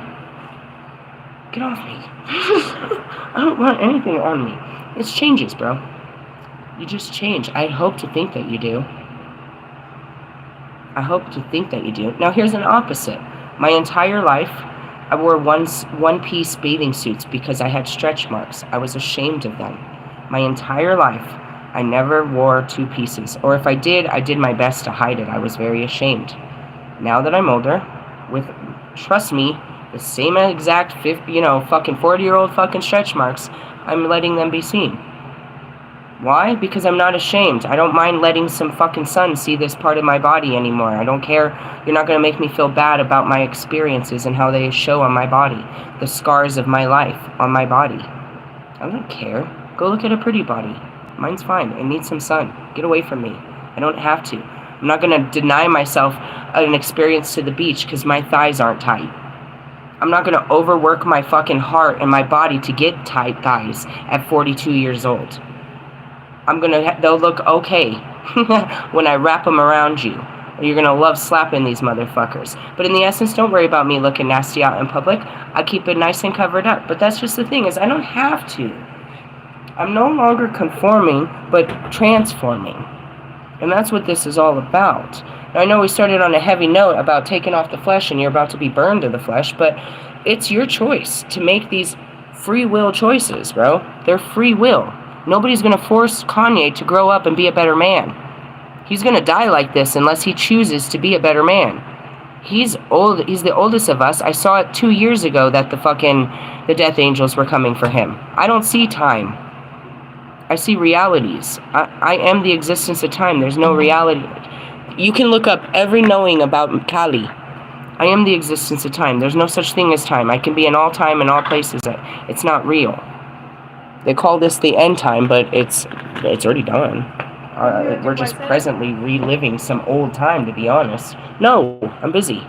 A: Get off me. I don't want anything on me. It changes, bro. You just change. I hope to think that you do. I hope to think that you do. Now here's an opposite. My entire life, I wore one-piece bathing suits because I had stretch marks. I was ashamed of them. My entire life, I never wore two pieces. Or if I did my best to hide it. I was very ashamed. Now that I'm older, trust me, the same exact fucking 40-year-old fucking stretch marks, I'm letting them be seen. Why? Because I'm not ashamed. I don't mind letting some fucking sun see this part of my body anymore. I don't care. You're not going to make me feel bad about my experiences and how they show on my body. The scars of my life on my body. I don't care. Go look at a pretty body. Mine's fine. It needs some sun. Get away from me. I don't have to. I'm not going to deny myself an experience to the beach because my thighs aren't tight. I'm not going to overwork my fucking heart and my body to get tight thighs at 42 years old. They'll look okay when I wrap them around you. You're gonna love slapping these motherfuckers. But in the essence, don't worry about me looking nasty out in public. I keep it nice and covered up. But that's just the thing, is I don't have to. I'm no longer conforming, but transforming. And that's what this is all about. Now, I know we started on a heavy note about taking off the flesh and you're about to be burned to the flesh, but it's your choice to make these free will choices, bro. They're free will. Nobody's going to force Kanye to grow up and be a better man. He's going to die like this unless he chooses to be a better man. He's old. He's the oldest of us. I saw it 2 years ago that the death angels were coming for him. I don't see time. I see realities. I am the existence of time. There's no reality. You can look up every knowing about Kali. I am the existence of time. There's no such thing as time. I can be in all time and all places. It's not real. They call this the end time, but it's already done. We're just presently reliving some old time, to be honest. No, I'm busy.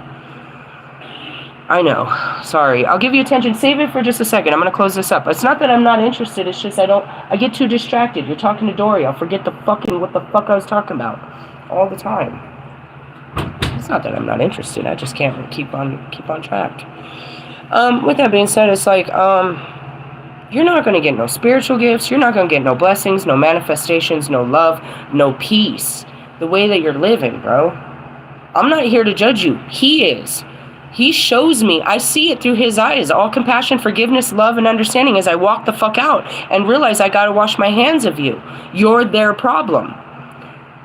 A: I know. Sorry. I'll give you attention. Save it for just a second. I'm going to close this up. It's not that I'm not interested. It's just I get too distracted. You're talking to Dory. I'll forget what the fuck I was talking about all the time. It's not that I'm not interested. I just can't keep on track. With that being said, it's like, you're not going to get no spiritual gifts. You're not going to get no blessings, no manifestations, no love, no peace. The way that you're living, bro. I'm not here to judge you. He is. He shows me. I see it through his eyes. All compassion, forgiveness, love, and understanding as I walk the fuck out and realize I got to wash my hands of you. You're their problem.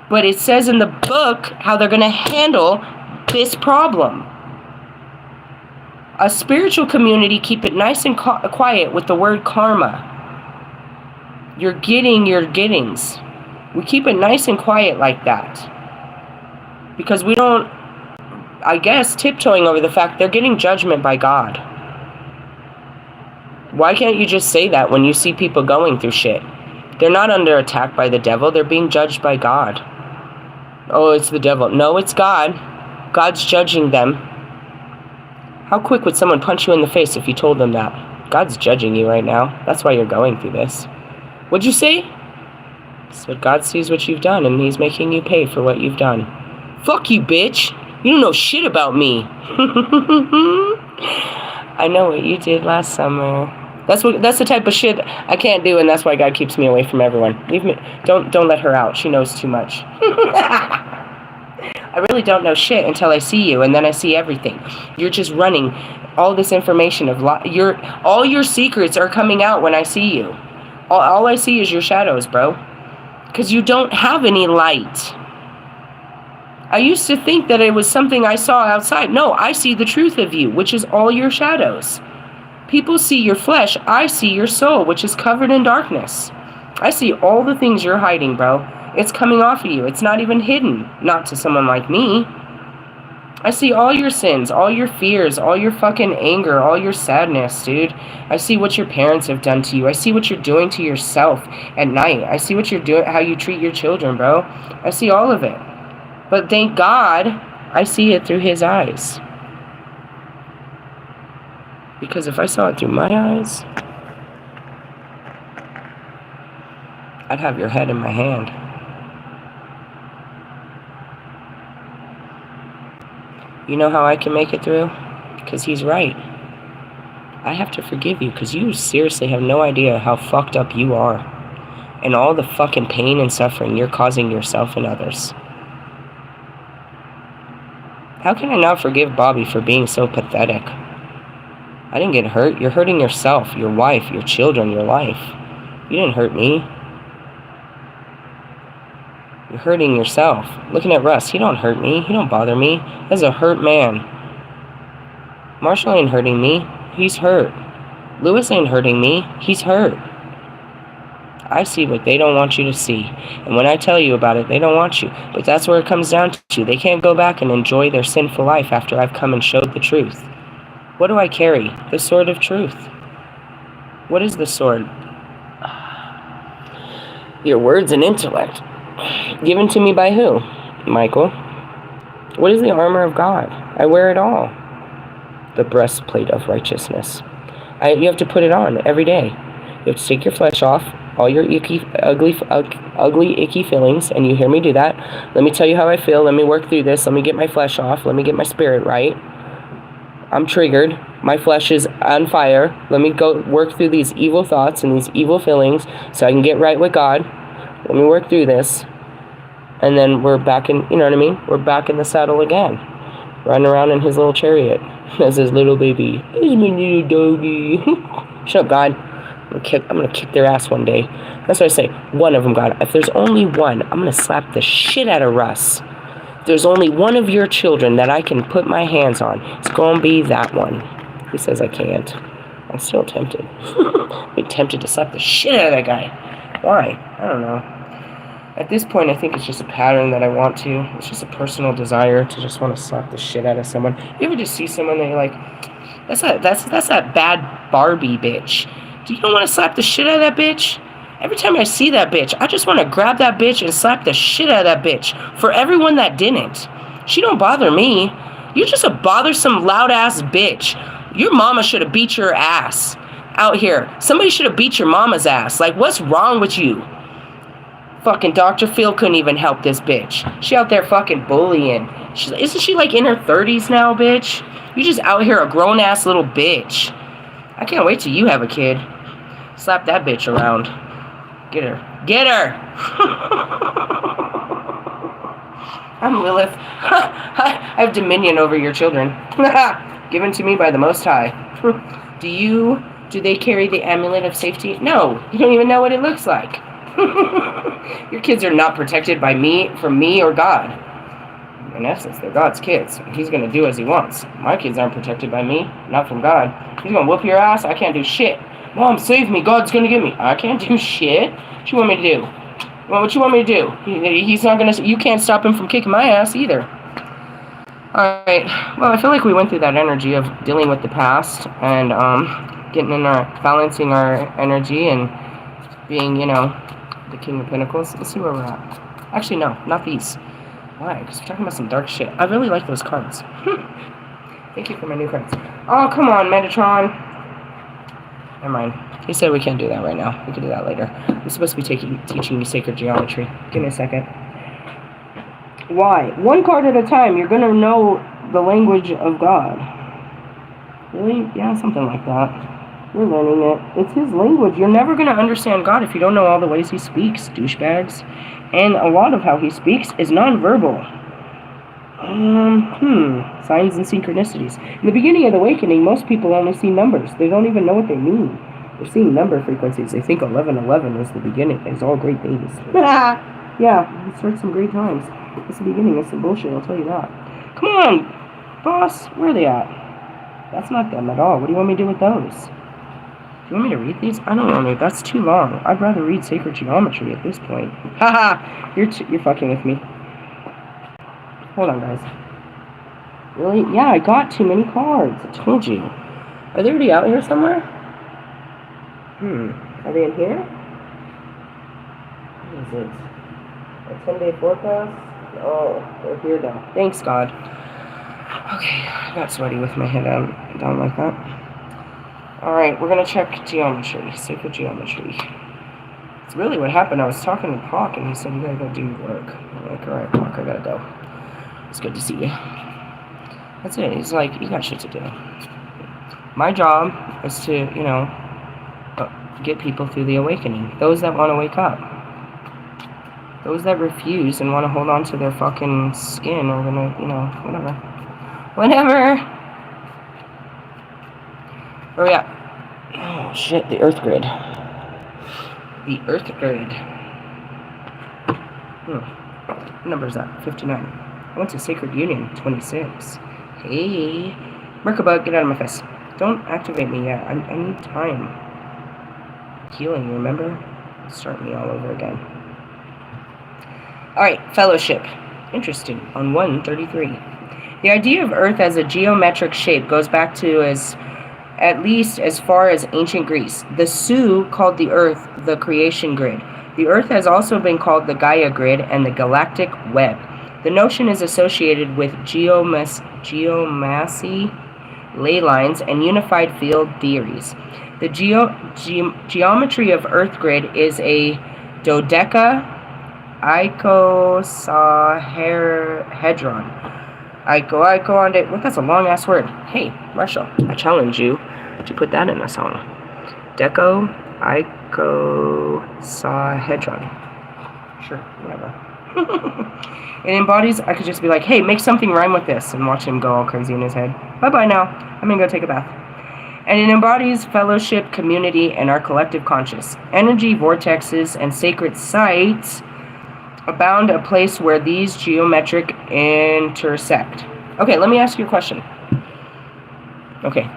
A: But it says in the book how they're going to handle this problem. A spiritual community, keep it nice and quiet with the word karma. You're getting your gettings. We keep it nice and quiet like that. Because we don't, I guess, tiptoeing over the fact they're getting judgment by God. Why can't you just say that when you see people going through shit? They're not under attack by the devil. They're being judged by God. Oh, it's the devil. No, it's God. God's judging them. How quick would someone punch you in the face if you told them that? God's judging you right now. That's why you're going through this. What'd you say? So God sees what you've done, and he's making you pay for what you've done. Fuck you, bitch. You don't know shit about me. I know what you did last summer. That's the type of shit I can't do, and that's why God keeps me away from everyone. Leave me. Don't let her out. She knows too much. I really don't know shit until I see you, and then I see everything. You're just running all this information of all your secrets are coming out when I see you. All I see is your shadows, bro. Because you don't have any light. I used to think that it was something I saw outside. No, I see the truth of you, which is all your shadows. People see your flesh. I see your soul, which is covered in darkness. I see all the things you're hiding, bro. It's coming off of you. It's not even hidden. Not to someone like me. I see all your sins, all your fears, all your fucking anger, all your sadness, dude. I see what your parents have done to you. I see what you're doing to yourself at night. I see what you're doing, how you treat your children, bro. I see all of it. But thank God, I see it through his eyes. Because if I saw it through my eyes, I'd have your head in my hand. You know how I can make it through? Because he's right. I have to forgive you because you seriously have no idea how fucked up you are. And all the fucking pain and suffering you're causing yourself and others. How can I not forgive Bobby for being so pathetic? I didn't get hurt. You're hurting yourself, your wife, your children, your life. You didn't hurt me. You're hurting yourself. Looking at Russ, he don't hurt me. He don't bother me. That's a hurt man. Marshall ain't hurting me. He's hurt. Lewis ain't hurting me. He's hurt. I see what they don't want you to see. And when I tell you about it, they don't want you. But that's where it comes down to. They can't go back and enjoy their sinful life after I've come and showed the truth. What do I carry? The sword of truth. What is the sword? Your words and intellect. Given to me by who? Michael. What is the armor of God? I wear it all. The breastplate of righteousness. You have to put it on every day. You have to take your flesh off, all your icky, ugly, icky feelings, and you hear me do that. Let me tell you how I feel. Let me work through this. Let me get my flesh off. Let me get my spirit right. I'm triggered. My flesh is on fire. Let me go work through these evil thoughts and these evil feelings so I can get right with God. Let me work through this. And then we're back in, you know what I mean? We're back in the saddle again. Running around in his little chariot as his little baby. He's my little doggy. Shut up, God. I'm gonna kick their ass one day. That's what I say. One of them, God. If there's only one, I'm gonna slap the shit out of Russ. If there's only one of your children that I can put my hands on, it's gonna be that one. He says I can't. I'm still tempted. I'm tempted to slap the shit out of that guy. Why? I don't know. At this point, I think it's just a pattern that I want to. It's just a personal desire to just want to slap the shit out of someone. You ever just see someone that you're like, that's that bad Barbie bitch. Do you don't want to slap the shit out of that bitch? Every time I see that bitch, I just want to grab that bitch and slap the shit out of that bitch. For everyone that didn't. She don't bother me. You're just a bothersome, loud-ass bitch. Your mama should have beat your ass out here. Somebody should have beat your mama's ass. Like, what's wrong with you? Fucking Dr. Phil couldn't even help this bitch. She out there fucking bullying. Isn't she like in her 30s now, bitch? You just out here a grown-ass little bitch. I can't wait till you have a kid. Slap that bitch around. Get her. Get her! I'm Lilith. I have dominion over your children. Given to me by the Most High. Do they carry the amulet of safety? No. You don't even know what it looks like. Your kids are not protected by me, from me or God. In essence, they're God's kids. He's going to do as he wants. My kids aren't protected by me, not from God. He's going to whoop your ass. I can't do shit. Mom, save me. God's going to get me. I can't do shit. What you want me to do? What you want me to do? He's not going to... You can't stop him from kicking my ass either. Alright. Well, I feel like we went through that energy of dealing with the past and getting in balancing our energy and being, you know, the King of Pentacles. Let's see where we're at. Actually, no, not these. Why? Because we're talking about some dark shit. I really like those cards. Thank you for my new cards. Oh, come on, Metatron. Never mind. He said we can't do that right now. We can do that later. I'm supposed to be teaching you sacred geometry. Give me a second. Why? One card at a time. You're going to know the language of God. Really? Yeah, something like that. You're learning it. It's his language. You're never going to understand God if you don't know all the ways he speaks, douchebags. And a lot of how he speaks is nonverbal. Signs and synchronicities. In the beginning of the awakening, most people only see numbers. They don't even know what they mean. They're seeing number frequencies. They think 1111 is the beginning. It's all great things. Yeah, it starts some great times. It's the beginning. It's some bullshit, I'll tell you that. Come on, boss. Where are they at? That's not them at all. What do you want me to do with those? Do you want me to read these? I don't want to. That's too long. I'd rather read sacred geometry at this point. Haha! You're fucking with me. Hold on, guys. Really? Yeah, I got too many cards. I told you. Are they already out here somewhere? Are they in here? What is it? A 10-day forecast? Oh, they're here now. Thanks, God. Okay, I got sweaty with my head down like that. Alright, we're going to check geometry, sacred geometry. It's really what happened. I was talking to Hawk, and he said, you gotta go do work. I'm like, alright, Hawk, I gotta go. It's good to see you. That's it. He's like, you got shit to do. My job is to, you know, get people through the awakening. Those that want to wake up. Those that refuse and want to hold on to their fucking skin are gonna, you know, whatever. Whatever. Where we at? Oh shit, the Earth grid. The Earth grid. What number is that? 59. I went to Sacred Union, 26. Hey. Merkaba, get out of my face. Don't activate me yet. I need time. Healing, remember? Start me all over again. Alright, fellowship. Interesting. On 133. The idea of Earth as a geometric shape goes back to at least as far as ancient Greece. The Sioux called the Earth the creation grid. The Earth has also been called the Gaia grid and the galactic web. The notion is associated with geomancy, ley lines, and unified field theories. The geometry of Earth grid is a icosahedron. Well, that's a long ass word. Hey, Marshall, I challenge you to put that in a song. Icosahedron. Sure, whatever. It embodies, I could just be like, hey, make something rhyme with this, and watch him go all crazy in his head. Bye-bye now. I'm gonna go take a bath. And it embodies fellowship, community, and our collective conscious. Energy vortexes and sacred sites abound, a place where these geometric intersect. Okay, let me ask you a question. Okay.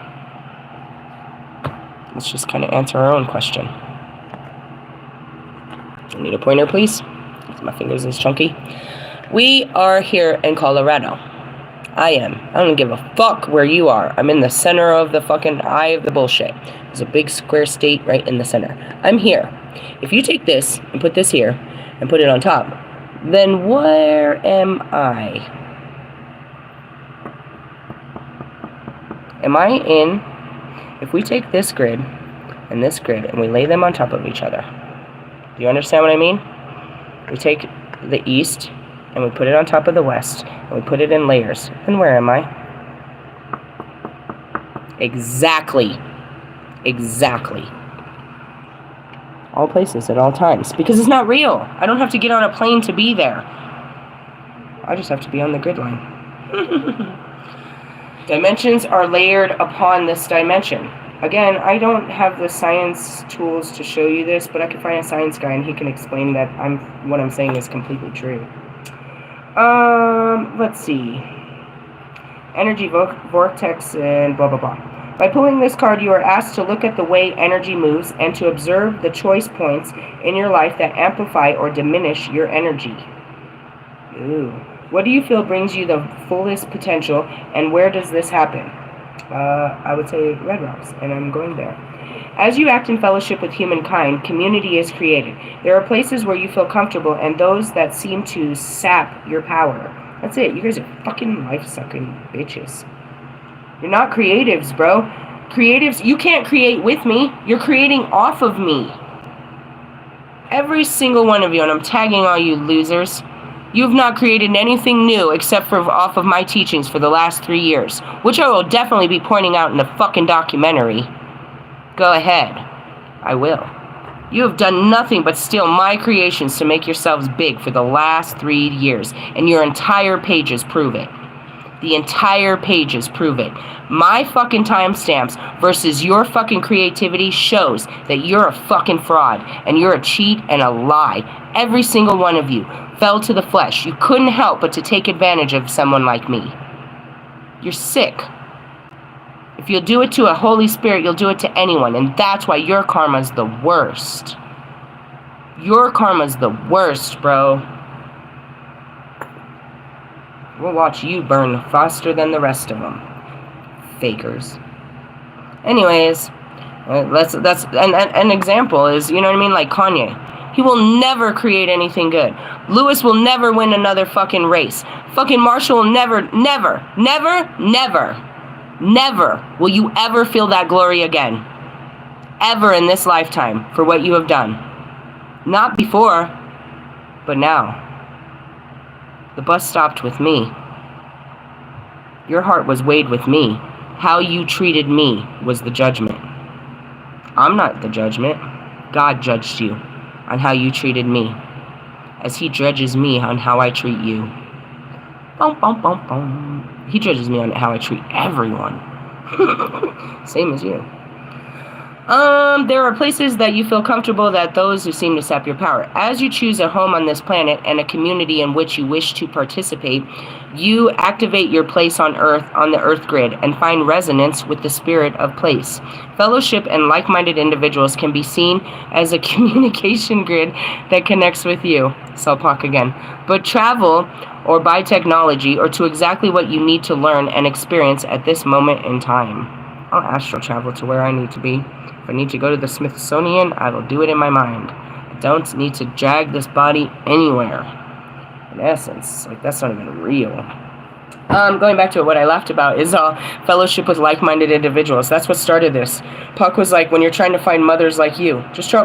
A: Let's just kind of answer our own question. I need a pointer, please. My fingers is chunky. We are here in Colorado. I don't give a fuck where you are. I'm in the center of the fucking eye of the bullshit. There's a big square state right in the center. I'm here. If you take this and put this here and put it on top, then where am I? Am I in? If we take this grid and we lay them on top of each other, do you understand what I mean? We take the east and we put it on top of the west and we put it in layers. And where am I? Exactly. All places at all times. Because it's not real. I don't have to get on a plane to be there. I just have to be on the grid line. Dimensions are layered upon this dimension. Again, I don't have the science tools to show you this, but I can find a science guy and he can explain that what I'm saying is completely true. Let's see. Energy vortex and blah blah blah. By pulling this card, you are asked to look at the way energy moves and to observe the choice points in your life that amplify or diminish your energy. Ooh. What do you feel brings you the fullest potential, and where does this happen? I would say Red Rocks, and I'm going there. As you act in fellowship with humankind, community is created. There are places where you feel comfortable and those that seem to sap your power. That's it. You guys are fucking life-sucking bitches. You're not creatives, bro. Creatives, you can't create with me. You're creating off of me. Every single one of you, and I'm tagging all you losers. You've not created anything new except for off of my teachings for the last 3 years, which I will definitely be pointing out in the fucking documentary. Go ahead. I will. You have done nothing but steal my creations to make yourselves big for the last 3 years, and your entire pages prove it. The entire pages prove it. My fucking timestamps versus your fucking creativity shows that you're a fucking fraud, and you're a cheat and a lie. Every single one of you fell to the flesh. You couldn't help but to take advantage of someone like me. You're sick. If you'll do it to a Holy Spirit, you'll do it to anyone, and that's why your karma's the worst. Your karma's the worst, bro. We'll watch you burn faster than the rest of them. Fakers. Anyways, that's an example is, you know what I mean, like Kanye. He will never create anything good. Lewis will never win another fucking race. Fucking Marshall will never will you ever feel that glory again. Ever in this lifetime for what you have done. Not before, but now. The bus stopped with me. Your heart was weighed with me. How you treated me was the judgment. I'm not the judgment. God judged you on how you treated me, as he judges me on how I treat you. Boom, boom, boom, boom. He judges me on how I treat everyone. Same as you. There are places that you feel comfortable that those who seem to sap your power. As you choose a home on this planet and a community in which you wish to participate, you activate your place on Earth, on the Earth grid, and find resonance with the spirit of place. Fellowship and like-minded individuals can be seen as a communication grid that connects with you. Salpak again. But travel or by technology or to exactly what you need to learn and experience at this moment in time. I'll astral travel to where I need to be. If I need to go to the Smithsonian, I will do it in my mind. I don't need to drag this body anywhere. In essence, like, that's not even real. Going back to what I laughed about is fellowship with like-minded individuals. That's what started this. Puck was like, when you're trying to find mothers like you, just turn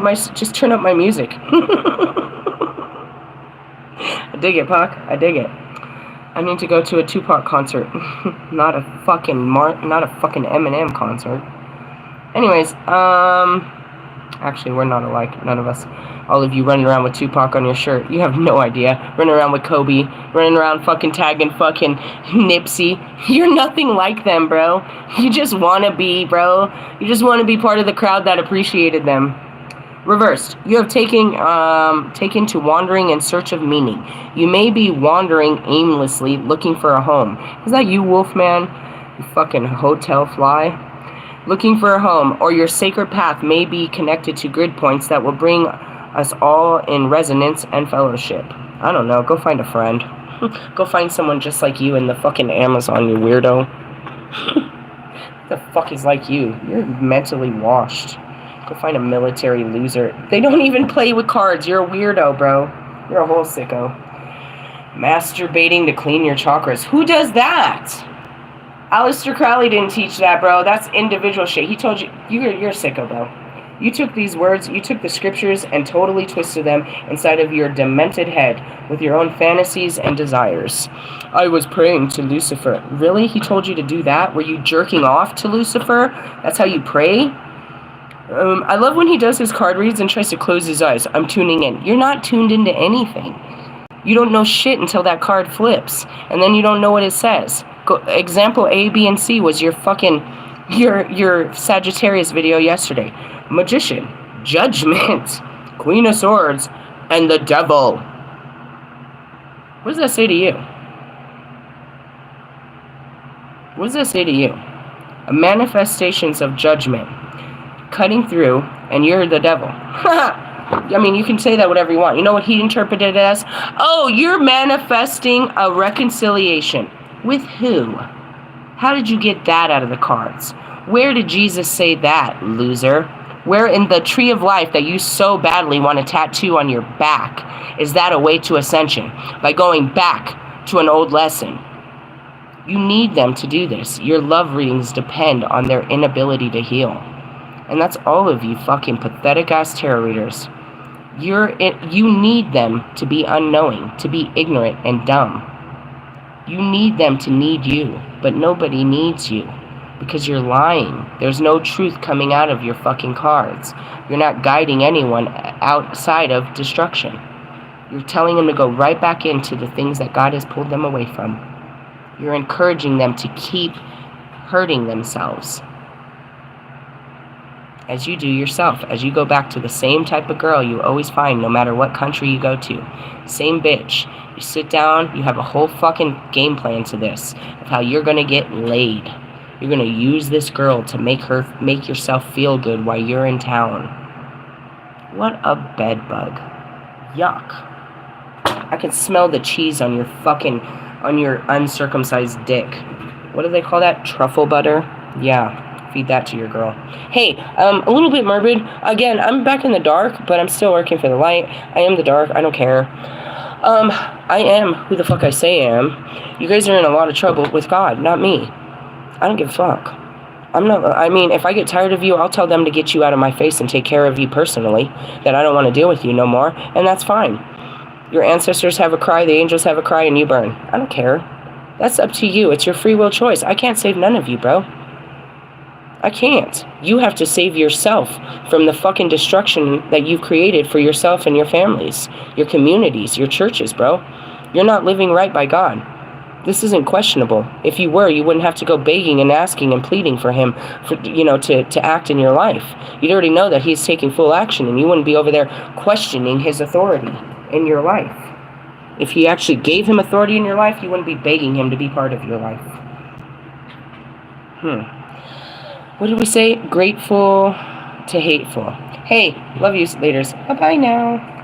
A: up my music. I dig it, Puck. I dig it. I need to go to a Tupac concert, not a fucking Eminem concert. Anyways, actually, we're not alike, none of us. All of you running around with Tupac on your shirt, you have no idea. Running around with Kobe, running around fucking tagging fucking Nipsey. You're nothing like them, bro. You just want to be, bro. You just want to be part of the crowd that appreciated them. Reversed, you have taken to wandering in search of meaning. You may be wandering aimlessly, looking for a home. Is that you, Wolfman? You fucking hotel fly? Looking for a home, or your sacred path may be connected to grid points that will bring us all in resonance and fellowship. I don't know, go find a friend. Go find someone just like you in the fucking Amazon, you weirdo. What the fuck is like you? You're mentally washed. Go find a military loser. They don't even play with cards. You're a weirdo, bro. You're a whole sicko. Masturbating to clean your chakras. Who does that? Aleister Crowley didn't teach that, bro. That's individual shit. He told you, you're a sicko, bro. You took these words, you took the scriptures and totally twisted them inside of your demented head with your own fantasies and desires. I was praying to Lucifer. Really? He told you to do that? Were you jerking off to Lucifer? That's how you pray? I love when he does his card reads and tries to close his eyes. I'm tuning in. You're not tuned into anything. You don't know shit until that card flips. And then you don't know what it says. Example A, B, and C was your fucking, your Sagittarius video yesterday. Magician, Judgment, Queen of Swords, and the Devil. What does that say to you? What does that say to you? Manifestations of judgment. Cutting through, and you're the devil. I mean, you can say that whatever you want. You know what he interpreted it as? Oh, you're manifesting a reconciliation. With who? How did you get that out of the cards? Where did Jesus say that, loser? Where in the tree of life that you so badly want to tattoo on your back is that a way to ascension? By going back to an old lesson. You need them to do this. Your love readings depend on their inability to heal. And that's all of you fucking pathetic-ass tarot readers. You need them to be unknowing, to be ignorant and dumb. You need them to need you, but nobody needs you. Because you're lying. There's no truth coming out of your fucking cards. You're not guiding anyone outside of destruction. You're telling them to go right back into the things that God has pulled them away from. You're encouraging them to keep hurting themselves. As you do yourself, as you go back to the same type of girl you always find no matter what country you go to. Same bitch. You sit down, you have a whole fucking game plan to this, of how you're gonna get laid. You're gonna use this girl to make yourself feel good while you're in town. What a bedbug. Yuck. I can smell the cheese on your uncircumcised dick. What do they call that? Truffle butter? Yeah. Feed that to your girl. Hey, a little bit morbid. Again, I'm back in the dark, but I'm still working for the light. I am the dark. I don't care. I am who the fuck I say I am. You guys are in a lot of trouble with God, not me. I don't give a fuck. I mean, if I get tired of you, I'll tell them to get you out of my face and take care of you personally, that I don't want to deal with you no more, and that's fine. Your ancestors have a cry, the angels have a cry, and you burn. I don't care. That's up to you. It's your free will choice. I can't save none of you, bro. I can't. You have to save yourself from the fucking destruction that you've created for yourself and your families, your communities, your churches, bro. You're not living right by God. This isn't questionable. If you were, you wouldn't have to go begging and asking and pleading for him for, to act in your life. You'd already know that he's taking full action, and you wouldn't be over there questioning his authority in your life. If he actually gave him authority in your life, you wouldn't be begging him to be part of your life. What did we say? Grateful to hateful. Hey, love you, laters. Bye-bye now.